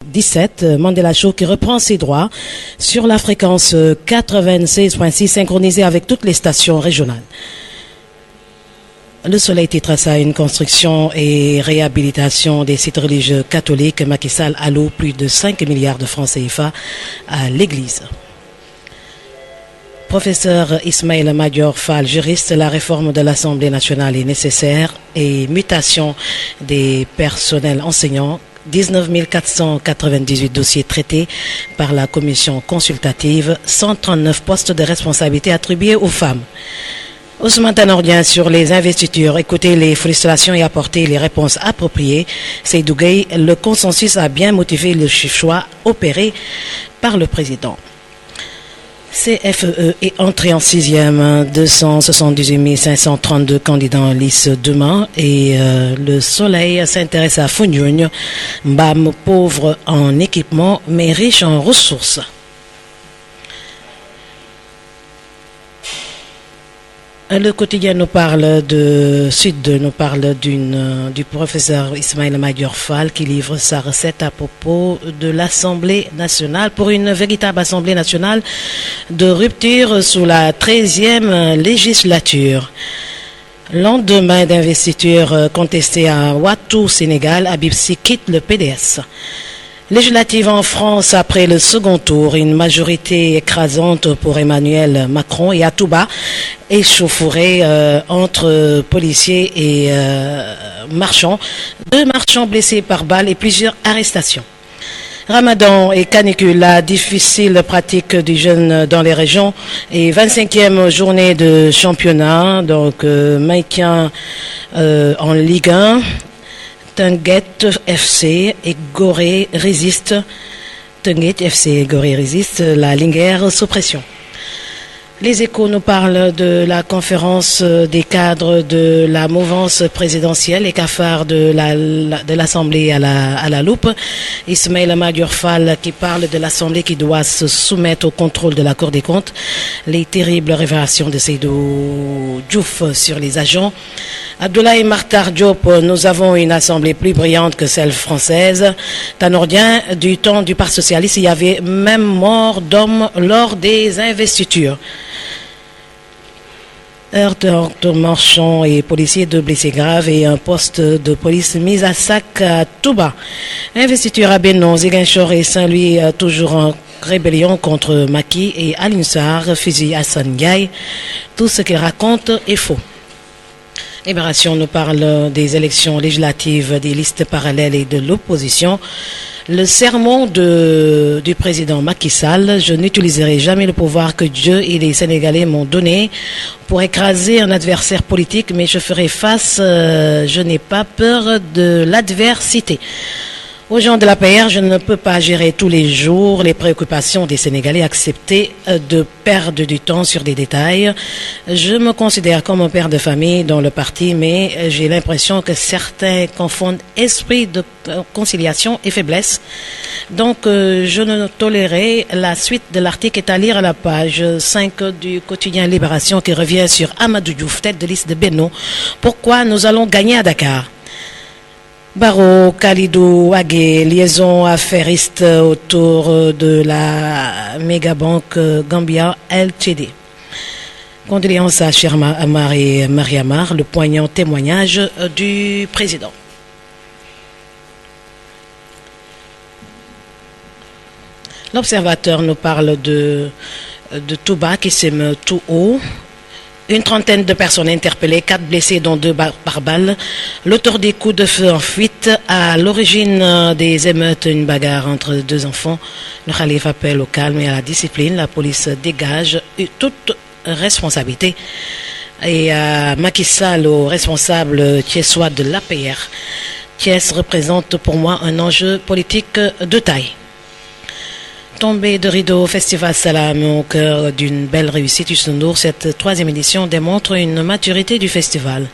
17, Mandela Show qui reprend ses droits sur la fréquence 96.6 synchronisée avec toutes les stations régionales. Le Soleil titre ça une construction et réhabilitation des sites religieux catholiques. Macky Sall alloue plus de 5 milliards de francs CFA à l'Église. Professeur Ismaïla Madior Fall, juriste, la réforme de l'Assemblée nationale est nécessaire et mutation des personnels enseignants. 19 498 dossiers traités par la commission consultative, 139 postes de responsabilité attribués aux femmes. Ousmane Tanordien sur les investitures, écouter les frustrations et apporter les réponses appropriées. Seydou Gueye, le consensus a bien motivé le choix opéré par le président. CFE est entré en 6e, 278 532 candidats en lice demain et le Soleil s'intéresse à Foundiougne, Mbam pauvre en équipement mais riche en ressources. Le quotidien nous parle de Sud, nous parle du professeur Ismaïla Madior Fall qui livre sa recette à propos de l'Assemblée nationale pour une véritable Assemblée nationale de rupture sous la 13e législature. Lendemain d'investiture contestée à Ouattou, Sénégal, Habib Sy quitte le PDS. Législative en France après le second tour, une majorité écrasante pour Emmanuel Macron et à Touba, échauffourée entre policiers et marchands. 2 marchands blessés par balle et plusieurs arrestations. Ramadan et canicule, la difficile pratique du jeûne dans les régions et 25e journée de championnat, donc maintien en Ligue 1. Tenguet FC et Gorée résiste. Tenguet FC et Gorée résiste. La Linguère sous pression. Les Échos nous parlent de la conférence des cadres de la mouvance présidentielle et cafards de l'Assemblée à la loupe. Ismaïla Madior Fall qui parle de l'Assemblée qui doit se soumettre au contrôle de la Cour des comptes. Les terribles révélations de Seydou Diouf sur les agents. Abdoulaye Martar Diop, nous avons une assemblée plus brillante que celle française. Tanordien, du temps du Parti socialiste, il y avait même mort d'hommes lors des investitures. Heurte entre marchands et policiers, 2 blessés graves et un poste de police mis à sac à Touba. Investiture à Bénon, Ziguinchor et Saint-Louis toujours en rébellion contre Macky et Alinsar, fusil Hassan Ndiaye. Tout ce qu'il raconte est faux. Libération nous parle des élections législatives, des listes parallèles et de l'opposition. Le sermon du président Macky Sall, je n'utiliserai jamais le pouvoir que Dieu et les Sénégalais m'ont donné pour écraser un adversaire politique, mais je ferai face, je n'ai pas peur de l'adversité. Aux gens de l'APR, je ne peux pas gérer tous les jours les préoccupations des Sénégalais, accepter de perdre du temps sur des détails. Je me considère comme un père de famille dans le parti, mais j'ai l'impression que certains confondent esprit de conciliation et faiblesse. Donc, je ne tolérerai la suite de l'article est à lire à la page 5 du quotidien Libération qui revient sur Amadou Diouf, tête de liste de Benno. Pourquoi nous allons gagner à Dakar? Barreau, Khalidou, Agué, liaison affairiste autour de la mégabanque Gambia LTD. Condoléances à Sherma Amar et Mariamar, le poignant témoignage du président. L'observateur nous parle de Touba qui s'émeut tout haut. Une trentaine de personnes interpellées, 4 blessés dont 2 par balle. L'auteur des coups de feu en fuite à l'origine des émeutes, une bagarre entre 2 enfants. Le Khalif appelle au calme et à la discipline. La police dégage toute responsabilité. Et Macky Sall, au responsable thiessois de l'APR. Thiès représente pour moi un enjeu politique de taille. Tombée de rideau, Festival Salam au cœur d'une belle réussite. Youssou N'Dour, cette 3e édition démontre une maturité du festival.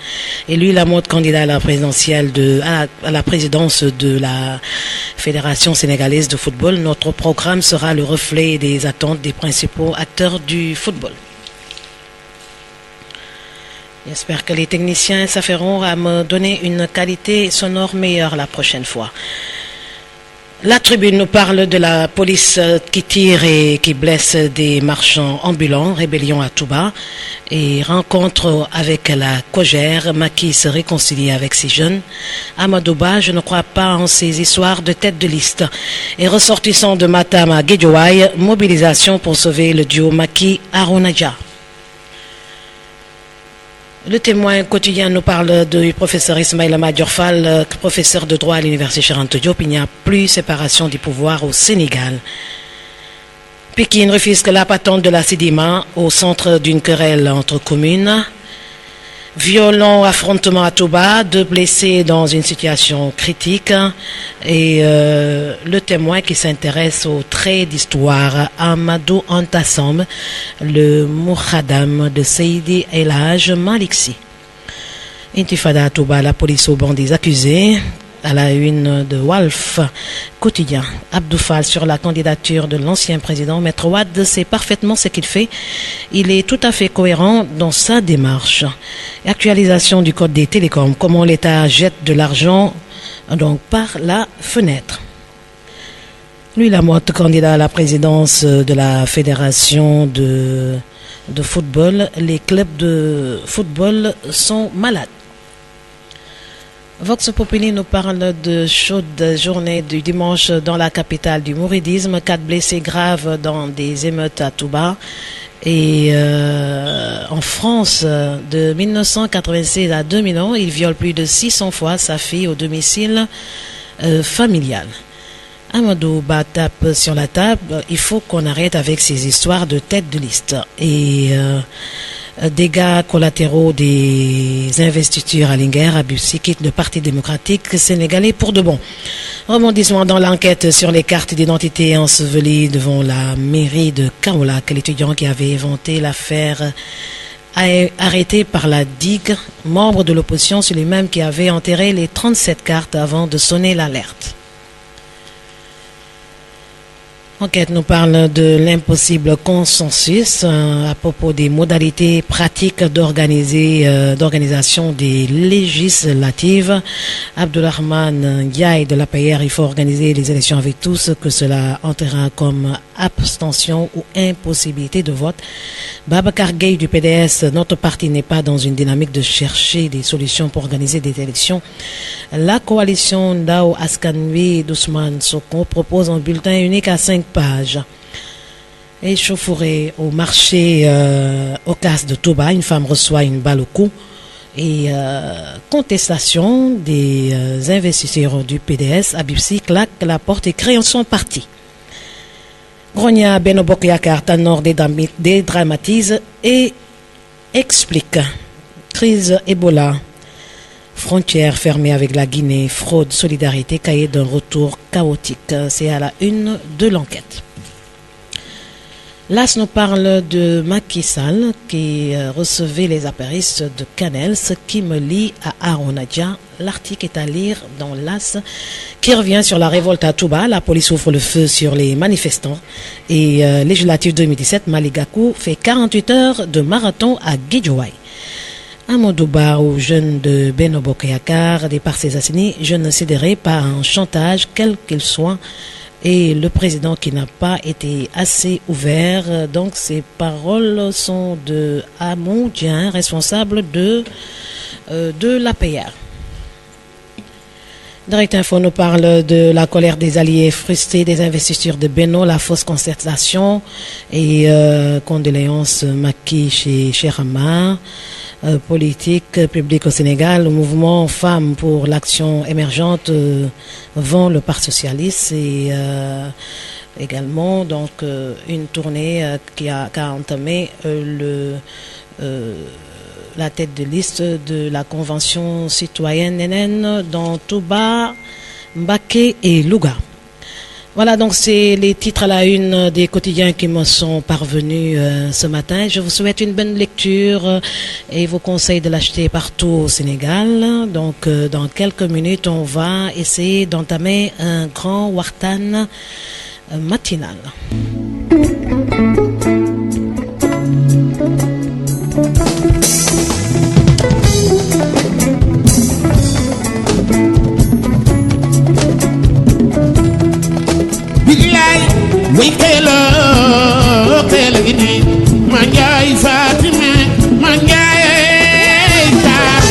Et lui, la mode candidat à la présidentielle à la présidence de la Fédération sénégalaise de football. Notre programme sera le reflet des attentes des principaux acteurs du football. J'espère que les techniciens s'affaireront à me donner une qualité sonore meilleure la prochaine fois. La tribune nous parle de la police qui tire et qui blesse des marchands ambulants, rébellion à Touba et rencontre avec la Cogère. Macky se réconcilie avec ces jeunes. Amadouba, je ne crois pas en ces histoires de tête de liste. Et ressortissant de Matam à Guédiouaï, mobilisation pour sauver le duo Macky-Arounadja. Le témoin quotidien nous parle du professeur Ismaïla Madior Fall, professeur de droit à l'université Cheikh Anta Diop. Il n'y a plus séparation des pouvoirs au Sénégal. Pékin refuse que la patente de la Sidima au centre d'une querelle entre communes. Violent affrontement à Touba, 2 blessés dans une situation critique. Et le témoin qui s'intéresse au trait d'histoire, Amadou Antassam, le Moukhadam de Seydi El Hadj Malick Sy. Intifada à Touba, la police au banc des accusés. À la une de Walf quotidien, Abdou Fall sur la candidature de l'ancien président. Maître Wade sait parfaitement ce qu'il fait. Il est tout à fait cohérent dans sa démarche. Actualisation du code des télécoms. Comment l'État jette de l'argent donc par la fenêtre. Louis Lamotte, candidat à la présidence de la fédération de football. Les clubs de football sont malades. Vox Populi nous parle de chaude journée du dimanche dans la capitale du mouridisme. 4 blessés graves dans des émeutes à Touba. Et en France, de 1996 à 2001, il viole plus de 600 fois sa fille au domicile familial. Amadou Ba tape sur la table. Il faut qu'on arrête avec ces histoires de tête de liste. Et dégâts collatéraux des investitures à Linguère, Abussi quitte le Parti démocratique sénégalais pour de bon. Rebondissement dans l'enquête sur les cartes d'identité ensevelies devant la mairie de Kaolack. L'étudiant qui avait inventé l'affaire arrêté par la DIG, membre de l'opposition, c'est lui-même qui avait enterré les 37 cartes avant de sonner l'alerte. Enquête nous parle de l'impossible consensus à propos des modalités pratiques d'organisation des législatives. Abdourahmane Ndiaye de l'APR, il faut organiser les élections avec tout ce que cela entraînera comme abstention ou impossibilité de vote. Babacar Gueye du PDS, notre parti n'est pas dans une dynamique de chercher des solutions pour organiser des élections. La coalition Ndao Askanui d'Ousmane Soko propose un bulletin unique à 5 pages. Échauffourée au marché Ocas de Touba, une femme reçoit une balle au cou. Et contestation des investisseurs du PDS, Abussi claque la porte et crée son parti. Grogna Benno Bokk Yakaar Tanor dédramatise et explique. Crise Ebola, frontières fermées avec la Guinée, fraude, solidarité, cahier d'un retour chaotique. C'est à la une de l'enquête. L'AS nous parle de Macky Sall qui recevait les apéristes de Canel, ce qui me lie à Arounadja. L'article est à lire dans l'AS qui revient sur la révolte à Touba. La police ouvre le feu sur les manifestants. Et législative 2017, Malick Gakou fait 48 heures de marathon à Guédiouaï. Amadou Ba, aux jeunes de Benno Bokk Yakaar, des Parcelles Assainies, je ne céderai pas à un chantage, quel qu'il soit. Et le président qui n'a pas été assez ouvert. Donc ces paroles sont de Amon Dien, responsable de l'APR. Direct Info nous parle de la colère des alliés frustrés des investitures de Benno, la fausse concertation et condoléances Macky chez Cheikh Amar. Politique publique au Sénégal, le mouvement Femmes pour l'action émergente vend le Parti socialiste et également donc une tournée qui a entamé la tête de liste de la convention citoyenne NN dans Touba, Mbaké et Louga. Voilà, donc c'est les titres à la une des quotidiens qui me sont parvenus ce matin. Je vous souhaite une bonne lecture et vous conseille de l'acheter partout au Sénégal. Donc dans quelques minutes, on va essayer d'entamer un grand wartan matinal. way kayla kayla gi ni ma njaay Fatima ma njaay taar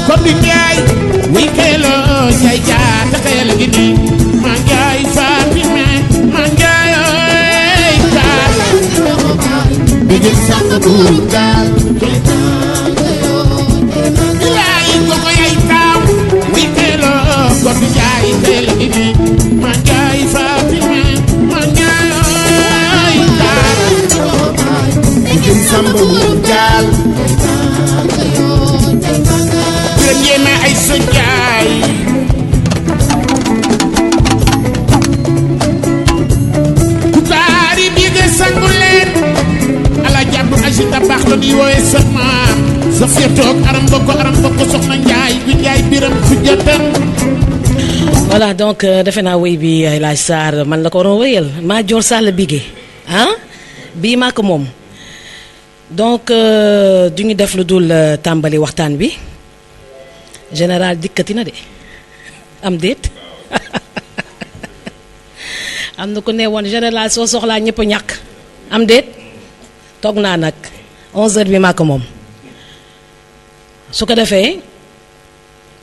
kon di njaay way kayla njaay jaata kayla gi ni ma njaay Fatima ma njaay taar bigin samba buur gaal yaay koko yaay taaw way kayla kon di njaay kayla gi ni ma njaay Fatima ma njaay taar bigin samba buur gaal yéeme ay sa jaay ku taari bi nga sangu leen ala jàpp agita baax la di wooye sa maam sa féetoog aram bokk soxna njaay bi njaay biram fu jotam. Voilà donc defe naa wéy bi El Hadj Sarr man la ko waroon wéyal maa joor Sall bigé ah bii maa ko moom donc du ñu def lu dul tàmbali waxtaan bi. général dikkati na de am déet am na ku ne woon général soo soxlaa ñëpp a ñàkk am déet toog naa nag 11h bi maa ko moom su ko defee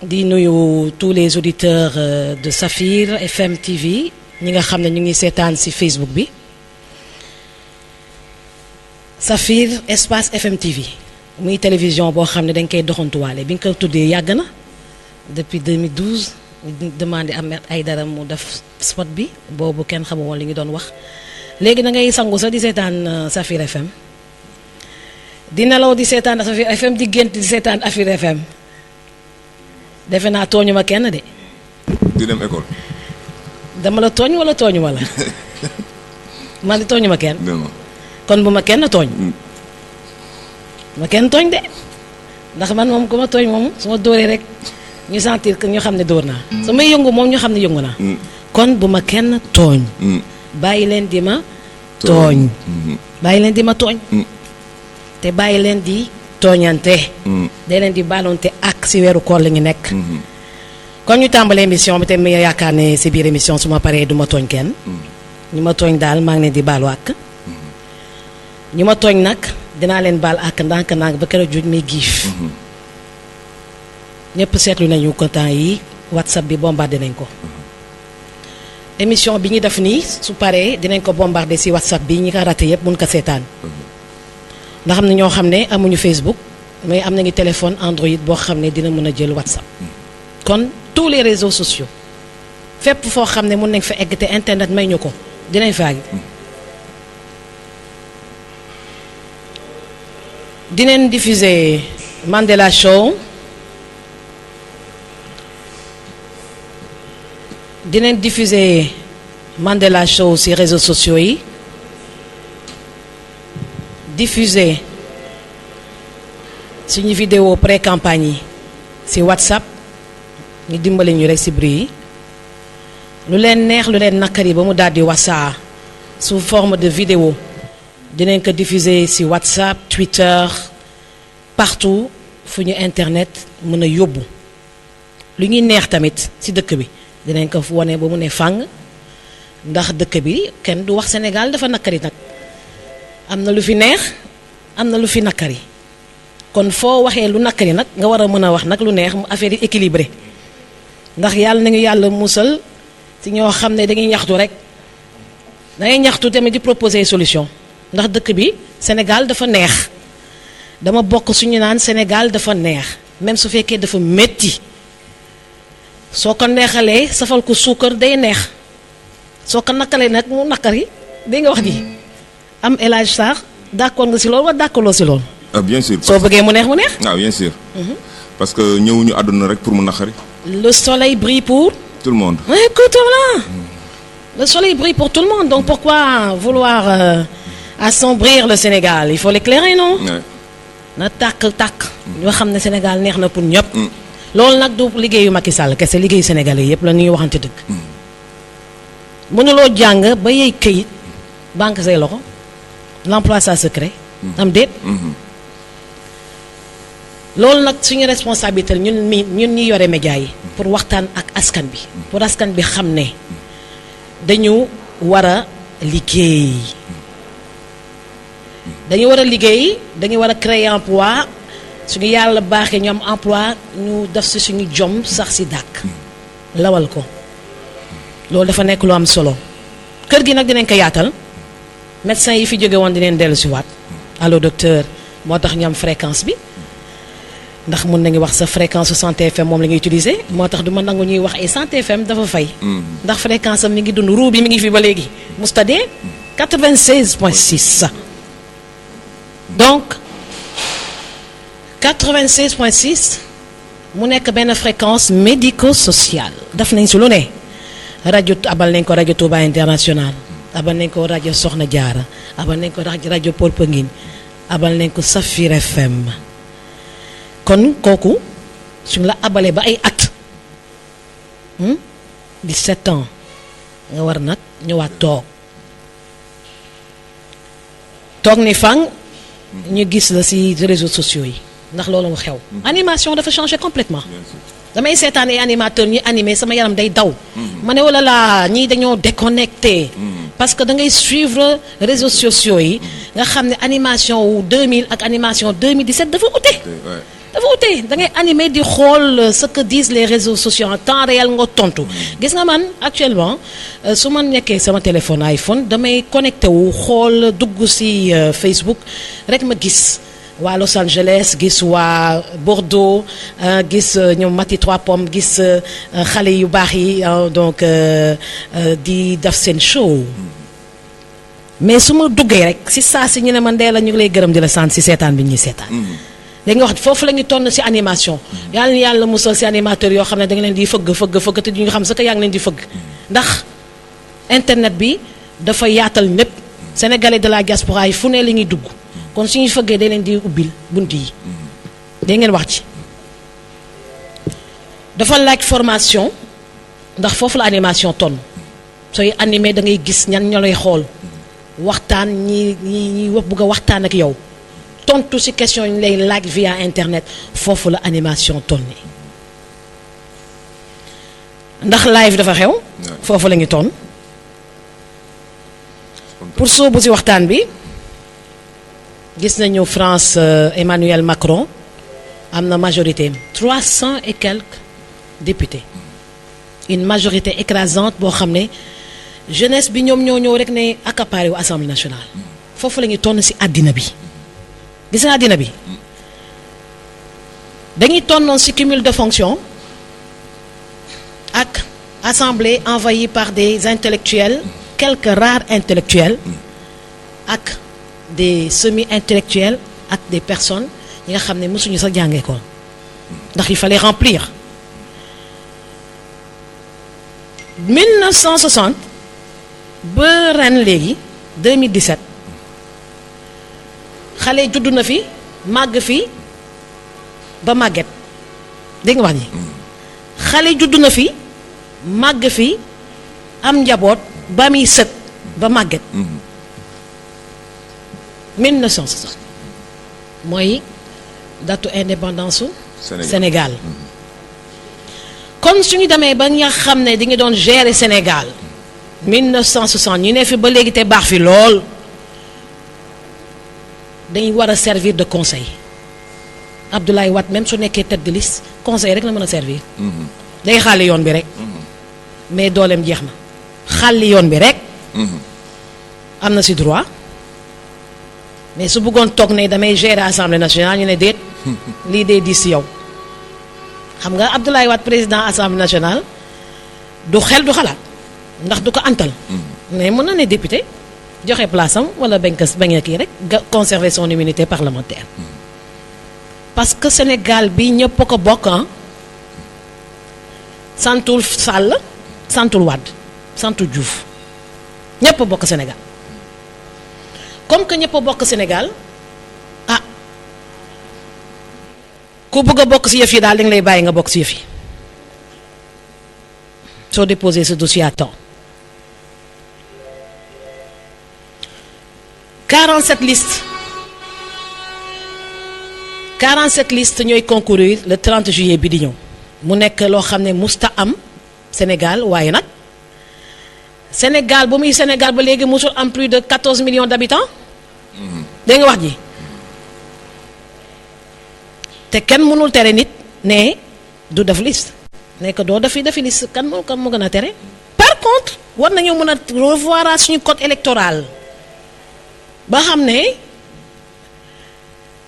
di nuyu tous les auditeurs de Safir FM TV ñi nga xam ne ñu ngi seetaan ci Facebook bi Safir espace FM TV muy télévision boo xam ne dañ koy doxantuwaale bi nga ko tuddee yàgg na depuis 2012 ñu demandé Ahmed Aïdara mu def spot bi boobu kenn xamu woon li ñu doon wax léegi da ngay sangu sax di seetaan Safir FM di nelaw di seetaan Safir FM di gént di seetaan Safir FM defe naa tooñu ma kenn de. di dem école. dama la tooñ wala tooñu ma la man di tooñu ma kenn. non kon bu ma kenn tooñ. ma kenn tooñ de ndax man moom ku ma tooñ moom su ma dóoree rek ñu sentir que ñu xam ne dóor naa su may yëngu moom ñu xam ne yëngu naa kon bu ma kenn tooñ bàyyi leen di ma tooñ bàyyi leen di ma tooñ te bàyyi leen di tooñante day leen di baalonte ak si weeru koor la ñu nekk kon ñu tàmbalee émission bi te mu yaakaar ne si biir émission su ma paree du ma tooñ kenn ñu ma tooñ daal maa ngi leen di baalu ak ñu ma tooñ nag dinaa leen baal ak ndànk-ndànk ba keroog juj muy giif ñëpp seetlu nañu ko temps yi WhatsApp bi bombardé nañ ko émission bi ñu def nii su paree dinañ ko bombardé si WhatsApp bi ñi ko raté yëpp mun ko seetaan ndax am na ñoo xam ne amuñu Facebook mais am nañu téléphone Android boo xam ne dina mën a jël WhatsApp kon tous les réseaux sociaux fépp foo xam ne mun nañ fa egg te internet may ñu ko dinañ fa àgg dinañ diffuser Mandela Show dinañ diffuser Mandela Show ci réseaux sociaux yi diffuser suñu vidéo pré-campagne yi ci WhatsApp ñu dimbali ñu rek ci bruit yi lu leen neex lu leen nakari ba mu daldi wasaa sous forme de vidéo dinañ ko diffuser ci WhatsApp Twitter partout fu ñu internet mën a yóbbu lu ñuy neex tamit ci dëkk bi dinañ ko wone ba mu ne fàng ndax dëkk bi kenn du wax Sénégal dafa nakari nag am na lu fi neex am na lu fi nakari kon foo waxee lu nakari nag nga war a mën a wax nag lu neex mu affaire yi équilibré ndax yàlla nañu yàlla musal ci ñoo xam ne dañuy ñaxtu rek dangay ñaxtu tamit di proposer solution ndax dëkk bi Sénégal dafa neex dama bokk suñu naan Sénégal dafa neex même su fekkee dafa metti soo ko neexalee safal ko suukar day neex soo ko nakalee nag mu nakari dégg nga wax ji am El Hadj Sarr d'accord nga si loolu wala d'accord loo si loolu. bien sûr soo bëggee mu neex mu neex. ah bien sûr. parce que ñëwuñu àdduna rek pour mu naqari. le soleil brille pour. tout le monde. oui écoute voilà. le soleil brille pour tout le monde donc pourquoi vouloir assombrir le Sénégal il faut l'éclairer non. na tàkk ñoo xam ne Sénégal neex na pour ñëpp. loolu nag du liggéeyu Macky Sall kese liggéeyu sénégalais yëpp la ñuy waxante dëgg. mënuloo jàng ba yey këyit banque say loxo l'emploi ça se crée. am déet. loolu nag suñu responsabilité ñun ñi yore média yi pour waxtaan ak askan bi pour askan bi xam ne dañu war a liggéey dañu war a créer emploi suñu yàlla baaxee ñu am emploi ñu def si suñu jom sax si dàkk lawal ko loolu dafa nekk lu am solo kër gi nag dinañ ko yaatal médecin yi fi jóge woon dinañ dellu si waat allo docteur moo tax ñu am fréquence bi ndax mun nañu wax sa fréquence su Santé FM moom la ñuy utiliser moo tax du ma nangu ñuy wax ay Santé FM dafa fay ndax fréquence am mi ngi dund ruu bi mi ngi fi ba léegi mustade 96.6 donc 96.6 mu nekk benn fréquence médico-sociale def nañ si lu ne rajo abal nañ ko rajo Touba International abal nañ ko rajo Soxna Jaara abal nañ ko rajo Paul Penguine abal nañ ko Safir FM kon kooku suñu la abalee ba ay at 17 ans nga war nag ñëwaat toog ni fang ñu gis la ci réseaux sociaux yi ndax loolu mu xew animation dafa changer complètement damay seetaan ay animateur ñi animé sama yaram day daw ma ne wala laa ñii dañoo déconnecté parce que da ngay suivre réseaux sociaux yi nga xam ne animation wu 2000 ak animation 2017 dafa ute da ngay animé di xool ce que disent les réseaux sociaux en temps réel nga tontu gis nga man actuellement su ma nekkee sama téléphone iPhone damay connecté wu xool dugg ci Facebook rek ma gis waa Los Angeles gis waa Bordeaux gis ñoom Mati Trois Pommes gis xale yu baax yi donc di def seen show mais su ma duggee rek ci saa si ñu ne man dee la ñu ngi lay gërëm di la sant ci seetaan bi ñuy seetaan léegi nga wax foofu la ñu tonn ci animation yàlla ni yàlla musal ci animateur yoo xam ne da nga leen di fëgg te duñu xam sax yaa ngi leen di fëgg ndax internet bi dafa yaatal ñëpp sénégalais de la diaspora yi fu ne la ñuy dugg kon suñuy fëggee day leen di ubbil bunt yi day ngeen wax ci dafa laaj formation ndax foofu la animation tonn sooy animé da ngay gis ñan ñoo lay xool waxtaan ñi bëgg a waxtaan ak yow tontu ci question yi lay laaj via internet foofu la animation tonni ndax live dafa xew foofu la ñu ton pour soobu ci waxtaan bi gis nañu France Emmanuel Macron am na majorité 300 et quelques députés une majorité écrasante boo xam ne jeunesse bi ñoom ñoo ñëw rek ne accaparé wu Assemblée nationale foofu la ñu tonn ci àddina bi gis nga àddina bi dañuy tonnoon ci cumul de fonction ak assemblée envahie par des intellectuels quelques rares intellectuels ak des semi-intellectuels ak des personnes yi nga xam ne mësuñu sax jàngee ko ndax il fallait remplir 1960 ba ren léegi 2017 xale juddu na fi màgg fi ba màgget dégg nga wax ni xale juddu na fi màgg fi am njaboot ba muy sët ba màgget 1960 mooy datu indépendance su Sénégal kon suñu demee ba nga xam ne di nga doon gérer Sénégal 1960 ñu ne fi ba léegi te baax fi lool dañuy war a servir de conseil Abdoulaye Wade même su nekkee tête de liste conseil rek la mën a servir day xàlli yoon bi rek mais dooleem jeex na xàlli yoon bi rek am na ci droit mais su bëggoon toog ne damay gérer assemblée nationale ñu ne déet lii dee diis ci yow xam nga Abdoulaye Wade président assemblée nationale du xel du xalaat ndax du ko antal mais mën na ne député joxe place am wala bañ a kii rek conserver son immunité parlementaire parce que Sénégal bi ñëpp a ko bokk santul Sall santul Wade santul Diouf ñëpp a bokk Sénégal comme que ñëpp a bokk Sénégal ku bëgg a bokk ci yëf yi daal dañ lay bàyyi nga bokk ci yëf yi soo déposé ce dossier à temps 47 listes 47 listes ñooy concourir le 30 juillet bi di ñëw mu nekk loo xam ne musta am Sénégal waaye nag Sénégal ba muy Sénégal ba léegi musul am plus de 14 millions d'habitants dégg nga wax ji te kenn mënul tere nit ne du def liste ne que doo defi liste kan moo gën a tere. par contre war nañoo mën a revoir suñu code électoral ba xam ne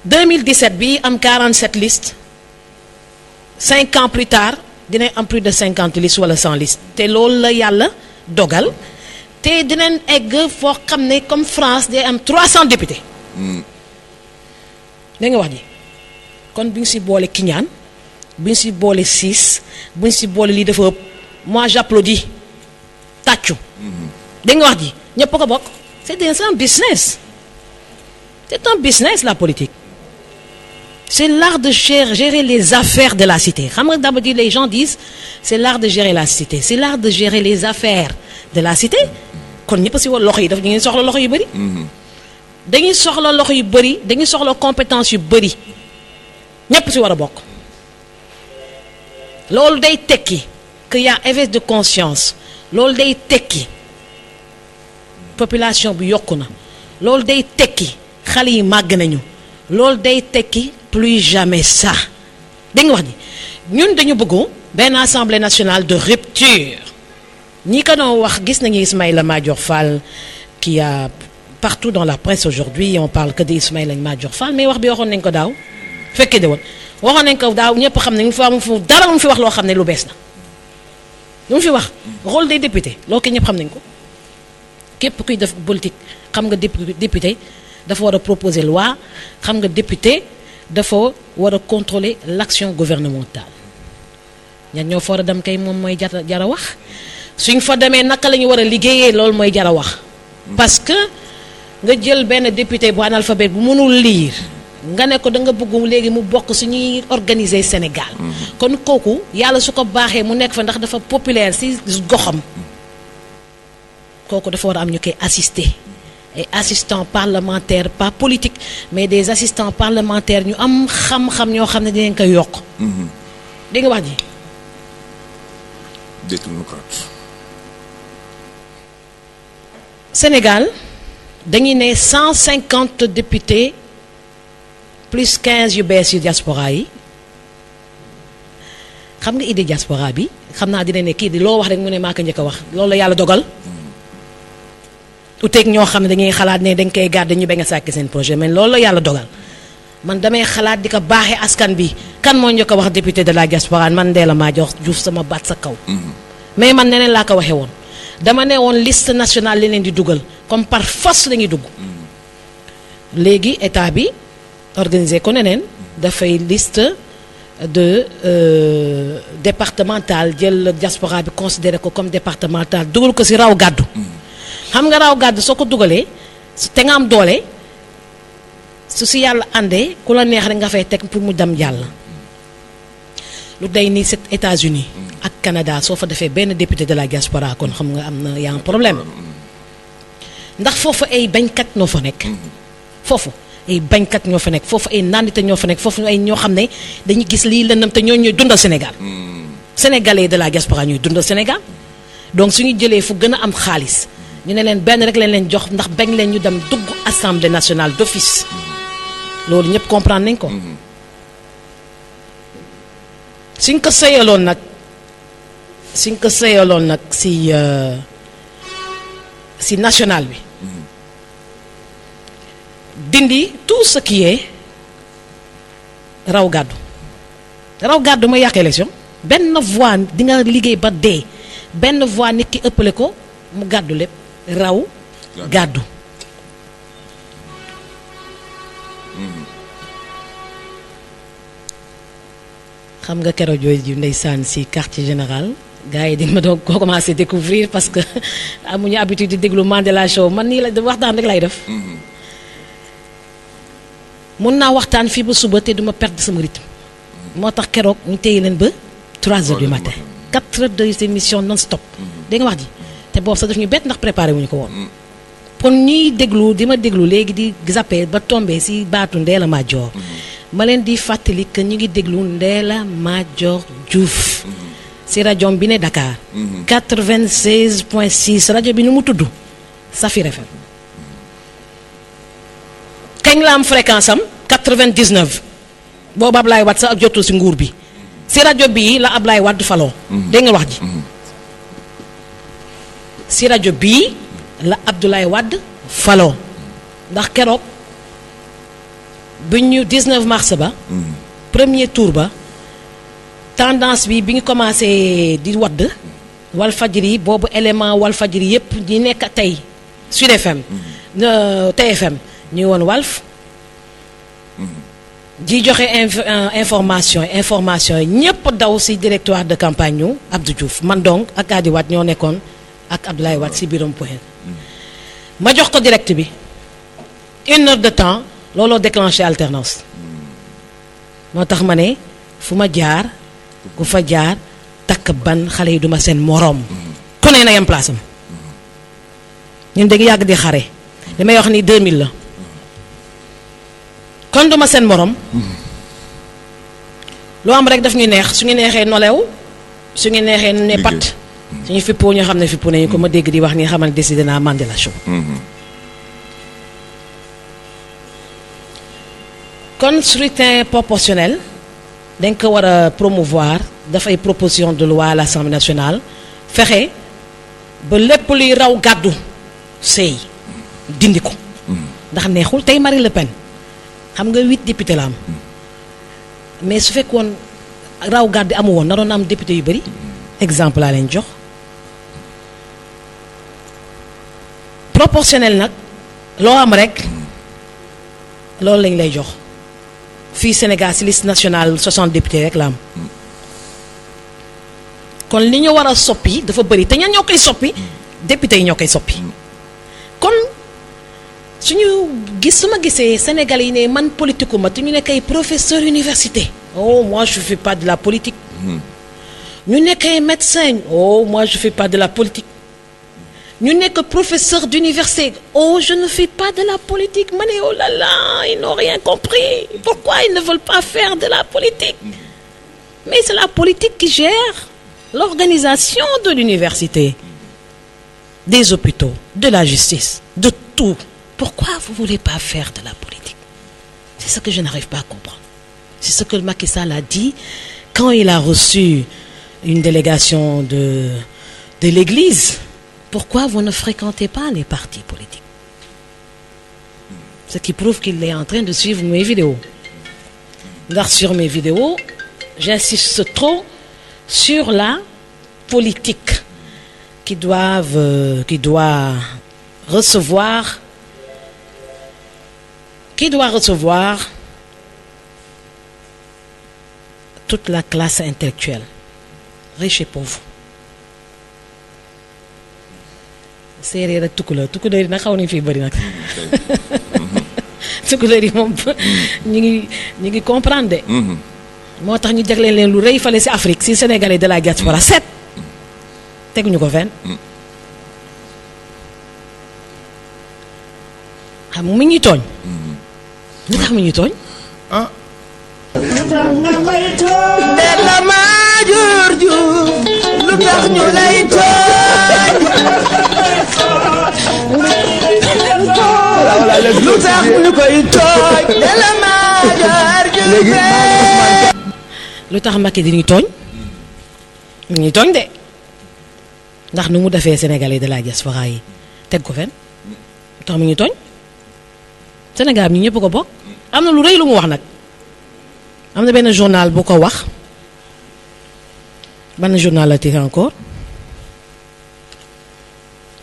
2017 bi am 47 listes 5 ans plus tard dinañ am plus de 50 listes wala 100 listes te loolu la yàlla dogal te dinañ egg foo xam ne comme France day am 300 députés. da nga wax ji kon bi ñu si boole kiñaan bi ñu si boole siis bi ñu si boole lii dafa ëpp moi j'applaudis tàccu. da nga wax ji ñëpp ko bokk c'est un business c'est un business la politique. C'est l'art de gérer les affaires de la cité. Xam nga d'habitude les gens disent c'est l'art de gérer la cité. C'est l'art de gérer les affaires de la cité. kon ñëpp si wàllu loxo yi daf ñu soxla loxo yu bëri. dañuy soxla loxo yu bëri dañuy soxla compétence yu bëri ñëpp si war a bokk. loolu day tekki que y a éveil de conscience loolu day tekki population bi yokku na loolu day tekki xale yi màgg nañu loolu day tekki. Plus jamais ça dégg nga wax ji ñun dañu bëggu benn assemblée nationale de rupture ñi ko doon wax gis nañu Ismaïla Madior Fall qui a partout dans la presse aujourd'hui on parle que de Ismaïla Madior Fall mais wax bi waxoon nañ ko daaw fekkee de woon waxoon nañ ko daaw ñëpp xam ne mu fi dara mu fi wax loo xam ne lu bees na lu mu fi wax rôle des députés loolu ko ñëpp xam nañ ko képp kuy def politique xam nga député dafa war a proposer loi xam nga député dafa war a contrôler l'action gouvernementale ñan ñoo fa war a dem kay moom mooy jara wax suñ fa demee naka la ñu war a liggéeyee loolu mooy jara wax parce que nga jël benn député bu analphabète bu mënul lire nga ne ko da nga bëgg léegi mu bokk suñuy organiser Sénégal kon kooku yàlla su ko baaxee mu nekk fa ndax dafa populaire ci goxam kooku dafa war a am ñu koy assister et assistants parlementaires pas politiques mais des assistants parlementaires ñu am xam-xam ñoo xam ne dinañ koy yokk. dégg nga wax ji. des technocrates. Sénégal dañuy ne 150 députés plus 15 yu bees yu diaspora yi xam nga idée diaspora bi xam naa dina ne kii di loo wax rek mu ne maa ko njëkk a wax loolu la yàlla dogal. uteeg ñoo xam ne dañuy xalaat ne dañ koy garder ñu bañ a sàkk seen projet mais loolu la yàlla dogal man damay xalaat di ko baaxee askan bi kan moo njëkk a wax député de la diaspora man Ndella Madior Diouf sama baat sa kaw. mais man neneen laa ko waxee woon dama ne woon liste nationale li leen di dugal comme par force la ñuy dugg. léegi état bi organisé ko neneen dafay liste de départemental jël diaspora bi considéré ko comme départemental dugal ko ci raw gàddu. xam nga raw gàddu soo ko dugalee te nga am doole su si yàlla àndee ku la neex rek nga fay teg pour mu dem jàll. lu day ni c'est États-Unis ak Canada soo fa defee benn député de la diaspora kon xam nga am na y a un problème ndax foofu ay bañkat ñoo fa nekk. foofu ay bañkat ñoo fa nekk foofu ay nandite ñoo fa nekk foofu ay ñoo xam ne dañuy gis lii lëndëm te ñooñu ñooy dundal Sénégal. Sénégalais de la diaspora ñuy dundal Sénégal donc suñu jëlee fu gën a am xaalis. ñu ne leen benn rek leen jox ndax bañ leen ñu dem dugg assemblée nationale d'office loolu ñëpp comprendre nañ ko suñ ko sëyaloon nag si national bi dindi tout ce qui est raw gàddu ma yàq élection benn voix di nga liggéey ba dee benn voix nit ki ëppale ko mu gàddu lépp raw gàddu xam nga keroog jooju ndeysaan si quartier général gars yi di ma doon ko commencé découvrir parce que amuñu habitude di déglu Mandela Show man nii la waxtaan rek lay def mun naa waxtaan fii ba suba te duma perdre sama rythme moo tax keroog ñu téye leen ba 3 heures du matin 4 heures de émission non stop dégg nga wax ji te boobu sax daf ñu bett ndax préparé wuñu ko woon kon ñuy déglu di ma déglu léegi di zappé ba tombé si baatu Ndella Madior ma leen di fàttali que ñu ngi déglu Ndella Madior Diouf si rajo bi ne Dakar 96.6 rajo bi nu mu tudd Safir FM kañ la am fréquence am 99 boobu Ablaye Wade sax ak jotul si nguur bi si rajo bii la Ablaye Wade faloo dégg nga wax ji si rajo bii la Abdoulaye Wade faloo ndax keroog bi ñu 19 mars ba premier tour ba tendance bi ñu commencé di wadd Walfadjri boobu élément Walfadjri yëpp ñi nekk tey Sud FM TFM ñu woon Walf di joxe information yi ñëpp daw ci directoire de campagne ñu Abdou Diouf man donc ak Adi Wade ñoo nekkoon ak Abdoulaye Wade ci biirum point ma jox ko direct bi 1 heure de temps looloo déclenché alternance moo tax ma ne fu ma jaar ku fa jaar takk ban xale yi duma seen moroom ku ne na yem place am ñun dañu yàgg di xare li may wax ni 2000 la kon duma seen moroom loo am rek daf ñu neex su ñu neexee nolew su ñu neexee ne pat suñu fippoo ñu xam ne fippoo nañu ko ma dégg di wax ni xamal décidé naa Mandela Show kon scrutin proportionnel dañ ko war a promouvoir dafay proposition de loi à l'Assemblée nationale fexe ba lépp luy raw gàddu sëy dindi ko ndax neexul tey Marine Le Pen xam nga 8 député la am mais su fekkoon raw gàddu amu woon naroon na am député yu bëri exemple laa leen jox proportionnel nag loo am rek loolu lañ lay jox fii Sénégal ci liste nationale 60 députés rek la am kon li ñu war a soppi dafa bëri te ñan ñoo koy soppi député yi ñoo koy soppi kon su ma gisee Sénégal yi ne man politiku ma te ñu nekk ay professeur université oh moi je fais pas de la politique ñu nekk ay médecin oh moi je fais pas de la politique ñu nekk professeur d'université oh je ne fais pas de la politique ma ne oh là là ils n'ont rien compris pourquoi ils ne veulent pas faire de la politique mais c'est la politique qui gère l'organisation de l'université des hôpitaux de la justice de tout pourquoi vous voulez pas faire de la politique c'est ce que je n'arrive pas à comprendre c'est ce que Macky Sall a dit quand il a reçu une délégation de l'église. Pourquoi vous ne fréquentez pas les partis politiques? Ce qui prouve qu'il est en train de suivre mes vidéos. D'ailleurs, sur mes vidéos, j'insiste trop sur la politique qui doit recevoir toute la classe intellectuelle, riche et pauvre. séeréer ak tukkuleur yi nag xaw nañu fii bëri nag tukkuleur yi moom ñu ngi comprendre de moo tax ñu jagleel leen lu rëy fale ci Afrique ci Sénégalais de la diaspora 7 teguñu ko fenn xam mu ñuy tooñ lu tax mu ñuy tooñ Ndella Madior Diouf lu tax ñu lay tooñ lu tax ñu koy tooñ Ndella Madior Diouf lu tax Macky di ñuy tooñ ñu ñuy tooñ de ndax nu mu defee Sénégalais de la diaspora yi teg ko fenn lu tax mu ñuy tooñ Sénégal ñi ñëpp ko bokk am na lu rëy lu mu wax nag am na benn journal bu ko wax ban journal la tiré encore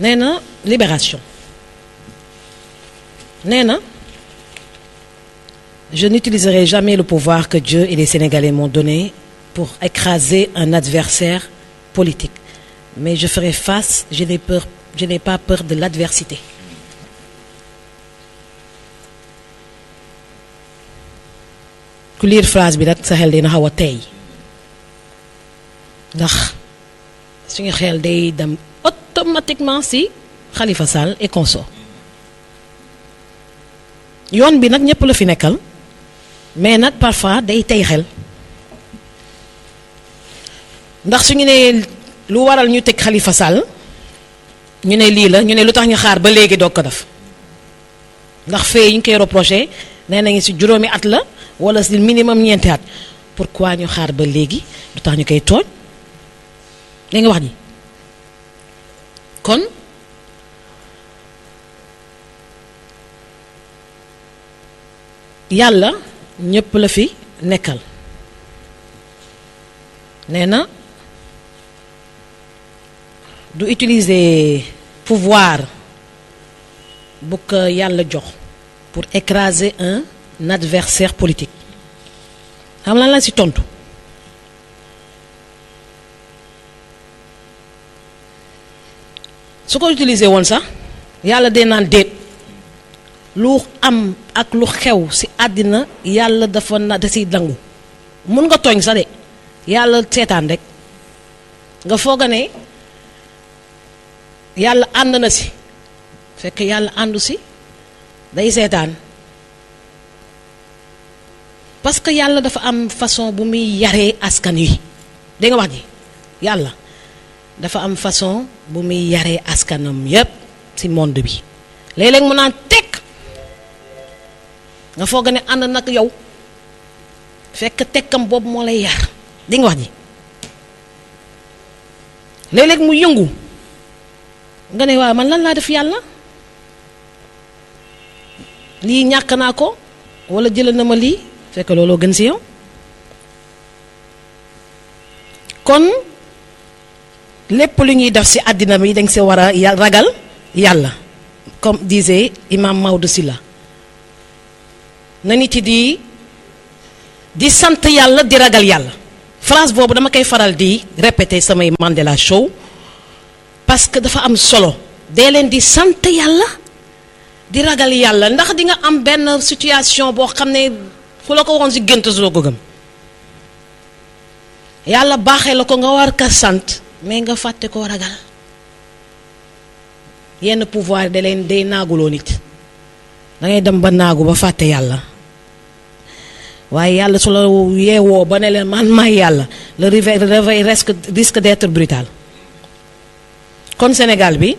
nee na Libération nee na je n'utiliserai jamais le pouvoir que Dieu et les Sénégalais m'ont donné pour écraser un adversaire politique mais je ferai face je n'ai pas peur de l'adversité ku lire phrase bi rek sa xel dina xaw a tey ndax suñu xel day dem automatiquement ci Khalifa Sall et consort yoon bi nag ñëpp la fi nekkal mais nag parfois day tey xel ndax suñu ne lu waral ñu teg Khalifa Sall ñu ne lii la ñu ne lu tax ñu xaar ba léegi doog ko def ndax fee yi ñu koy reproché nee nañu ci juróomi at la wala ci minimum ñeenti at pourquoi ñu xaar ba léegi lu tax ñu koy tooñ li nga wax ji kon yàlla ñépp la fi nekkal nee na du utiliser pouvoir bu ko yàlla jox pour écraser un adversaire politique xam lan la ci tontu su ko utiliser woon sax yàlla dee naan déet lu am ak lu xew ci àddina yàlla dafa na da ciy dangu mun nga tooñ sax de yàlla seetaan rek nga fooga ne yàlla ànd na ci fekk yàlla àndu ci day seetaan parce que yàlla dafa am façon bu muy yaree askan wi dégg nga wax ji yàlla dafa am façon bu muy yaree askanam yépp ci monde bi léeg-léeg mu naan tekk nga foog ne ànd nag yow fekk tekkam boobu moo lay yar di nga wax ji léeg-léeg mu yëngu nga ne waaw man lan laa def yàlla lii ñàkk naa ko walla jël na ma lii fekk looloo gën ci yow kon lépp lu ñuy def ci àddina bi dañ ci war a ragal yàlla comme disait imam Maodo Sylla na nit yi di sant yàlla di ragal yàlla phrase boobu dama koy faral di répéter samay Mandela Show parce que dafa am solo dee leen di sant yàlla di ragal yàlla ndax di nga am benn situation boo xam ne fu la ko waxoon ci gént su la ko gëm yàlla baaxee la ko nga war ka sant mais nga fàtte koo ragal yenn pouvoir da leen day naaguloo nit da ngay dem ba naagu ba fàtte yàlla waaye yàlla su la yeewoo ba ne leen man maay yàlla le réveil risque d'être brutal kon Sénégal bi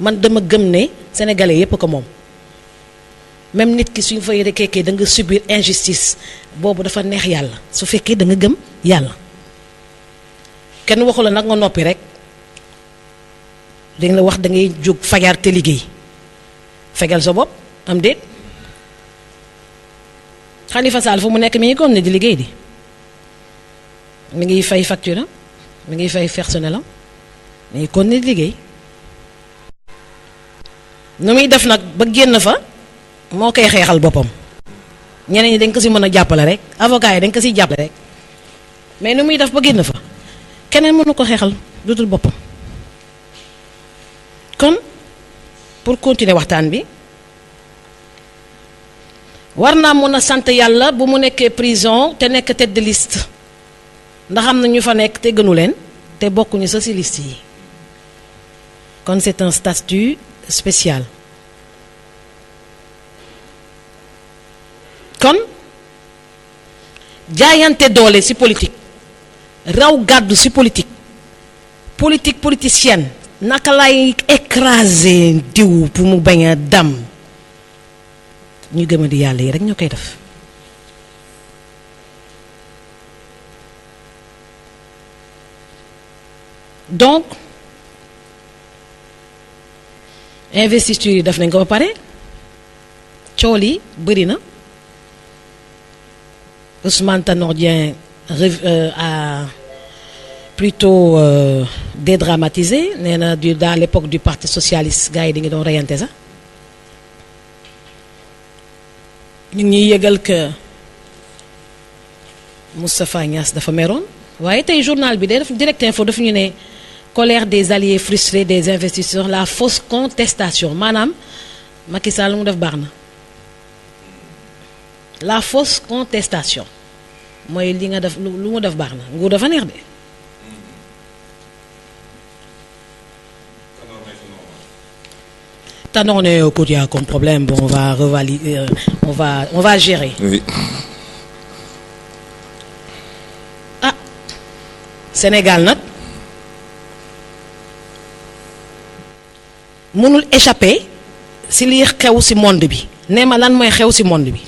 man dama gëm ne sénégalais yépp ko moom même nit ki suñ fay rekkee da nga subir injustice boobu dafa neex yàlla su fekkee da nga gëm yàlla kenn waxu la nag nga noppi rek dañ la wax da ngay jóg fajar te liggéey fegal sa bopp am déet Khalifa Sall fu mu nekk mi ngi kon ne di liggéey di mi ngi fay facture mi ngi fay personnel am mi ngi kon ne di liggéey nu muy def nag ba génn fa moo koy xeexal boppam ñeneen ñi dañ ko ci mën a jàppale rek avocat yi dañ ko ciy jàppale rek mais nu muy def ba génn fa keneen mënu ko xeexal lu dul boppam kon pour continuer waxtaan bi war naa mën a sant yàlla bu mu nekkee prison te nekk tête de liste ndax am na ñu fa nekk te gënu leen te bokkuñu sa ci liste yi kon c'est un statut spécial kon jaayante doole ci politique raw gàddu ci politique politicienne naka lay écraser diw pour mu bañ a dam ñu gëm a di yàlla yi rek ñoo koy def donc investiture yi def nañ ko ba pare cool yi bëri na Ousmane Tanor Dieng a plutôt dédramatisé nee na dans l'époque du parti socialiste gars yi di ngi doon reyante sax ñu ngi ñuy yëgal que Moustapha Niasse dafa meroon waaye tey journal bi day def Direct Info dafa ñu ne colère des alliés frustrés des investisseurs la fausse contestation maanaam Macky Sall mu def baax na la fausse contestation mooy li nga def lu mu def baax na nguur dafa neex de Tanor ne écoute y a comme problème bon on va revalider on va gérer Oui. Sénégal nag mënul échapper ci liy xew ci monde bi nee ma lan mooy xew ci monde bi